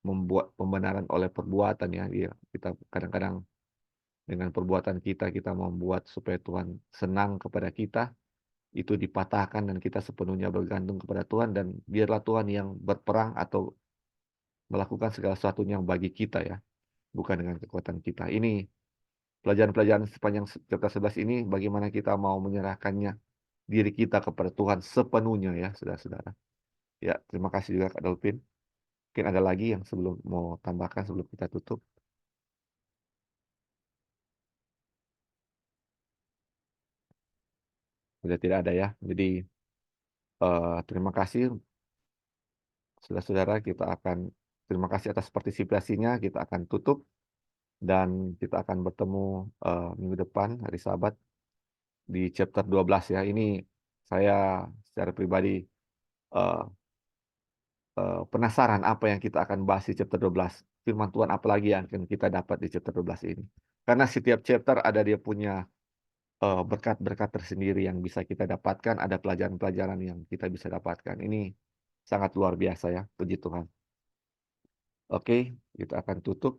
membuat pembenaran oleh perbuatan ya. Kita kadang-kadang dengan perbuatan kita membuat supaya Tuhan senang kepada kita, itu dipatahkan dan kita sepenuhnya bergantung kepada Tuhan dan biarlah Tuhan yang berperang atau melakukan segala sesuatunya bagi kita ya, bukan dengan kekuatan kita. Ini pelajaran-pelajaran sepanjang chapter 11 ini bagaimana kita mau menyerahkannya diri kita kepada Tuhan sepenuhnya ya, saudara-saudara. Ya, terima kasih juga Kak Dolphin. Mungkin ada lagi yang sebelum mau tambahkan sebelum kita tutup? Sudah tidak ada ya. Jadi terima kasih saudara-saudara, terima kasih atas partisipasinya. Kita akan tutup dan kita akan bertemu minggu depan hari Sabat di chapter 12 ya. Ini saya secara pribadi eh, penasaran apa yang kita akan bahas di chapter 12. Firman Tuhan apa lagi yang akan kita dapat di chapter 12 ini. Karena setiap chapter ada dia punya berkat-berkat tersendiri yang bisa kita dapatkan, ada pelajaran-pelajaran yang kita bisa dapatkan. Ini sangat luar biasa ya, puji Tuhan. Oke, kita akan tutup.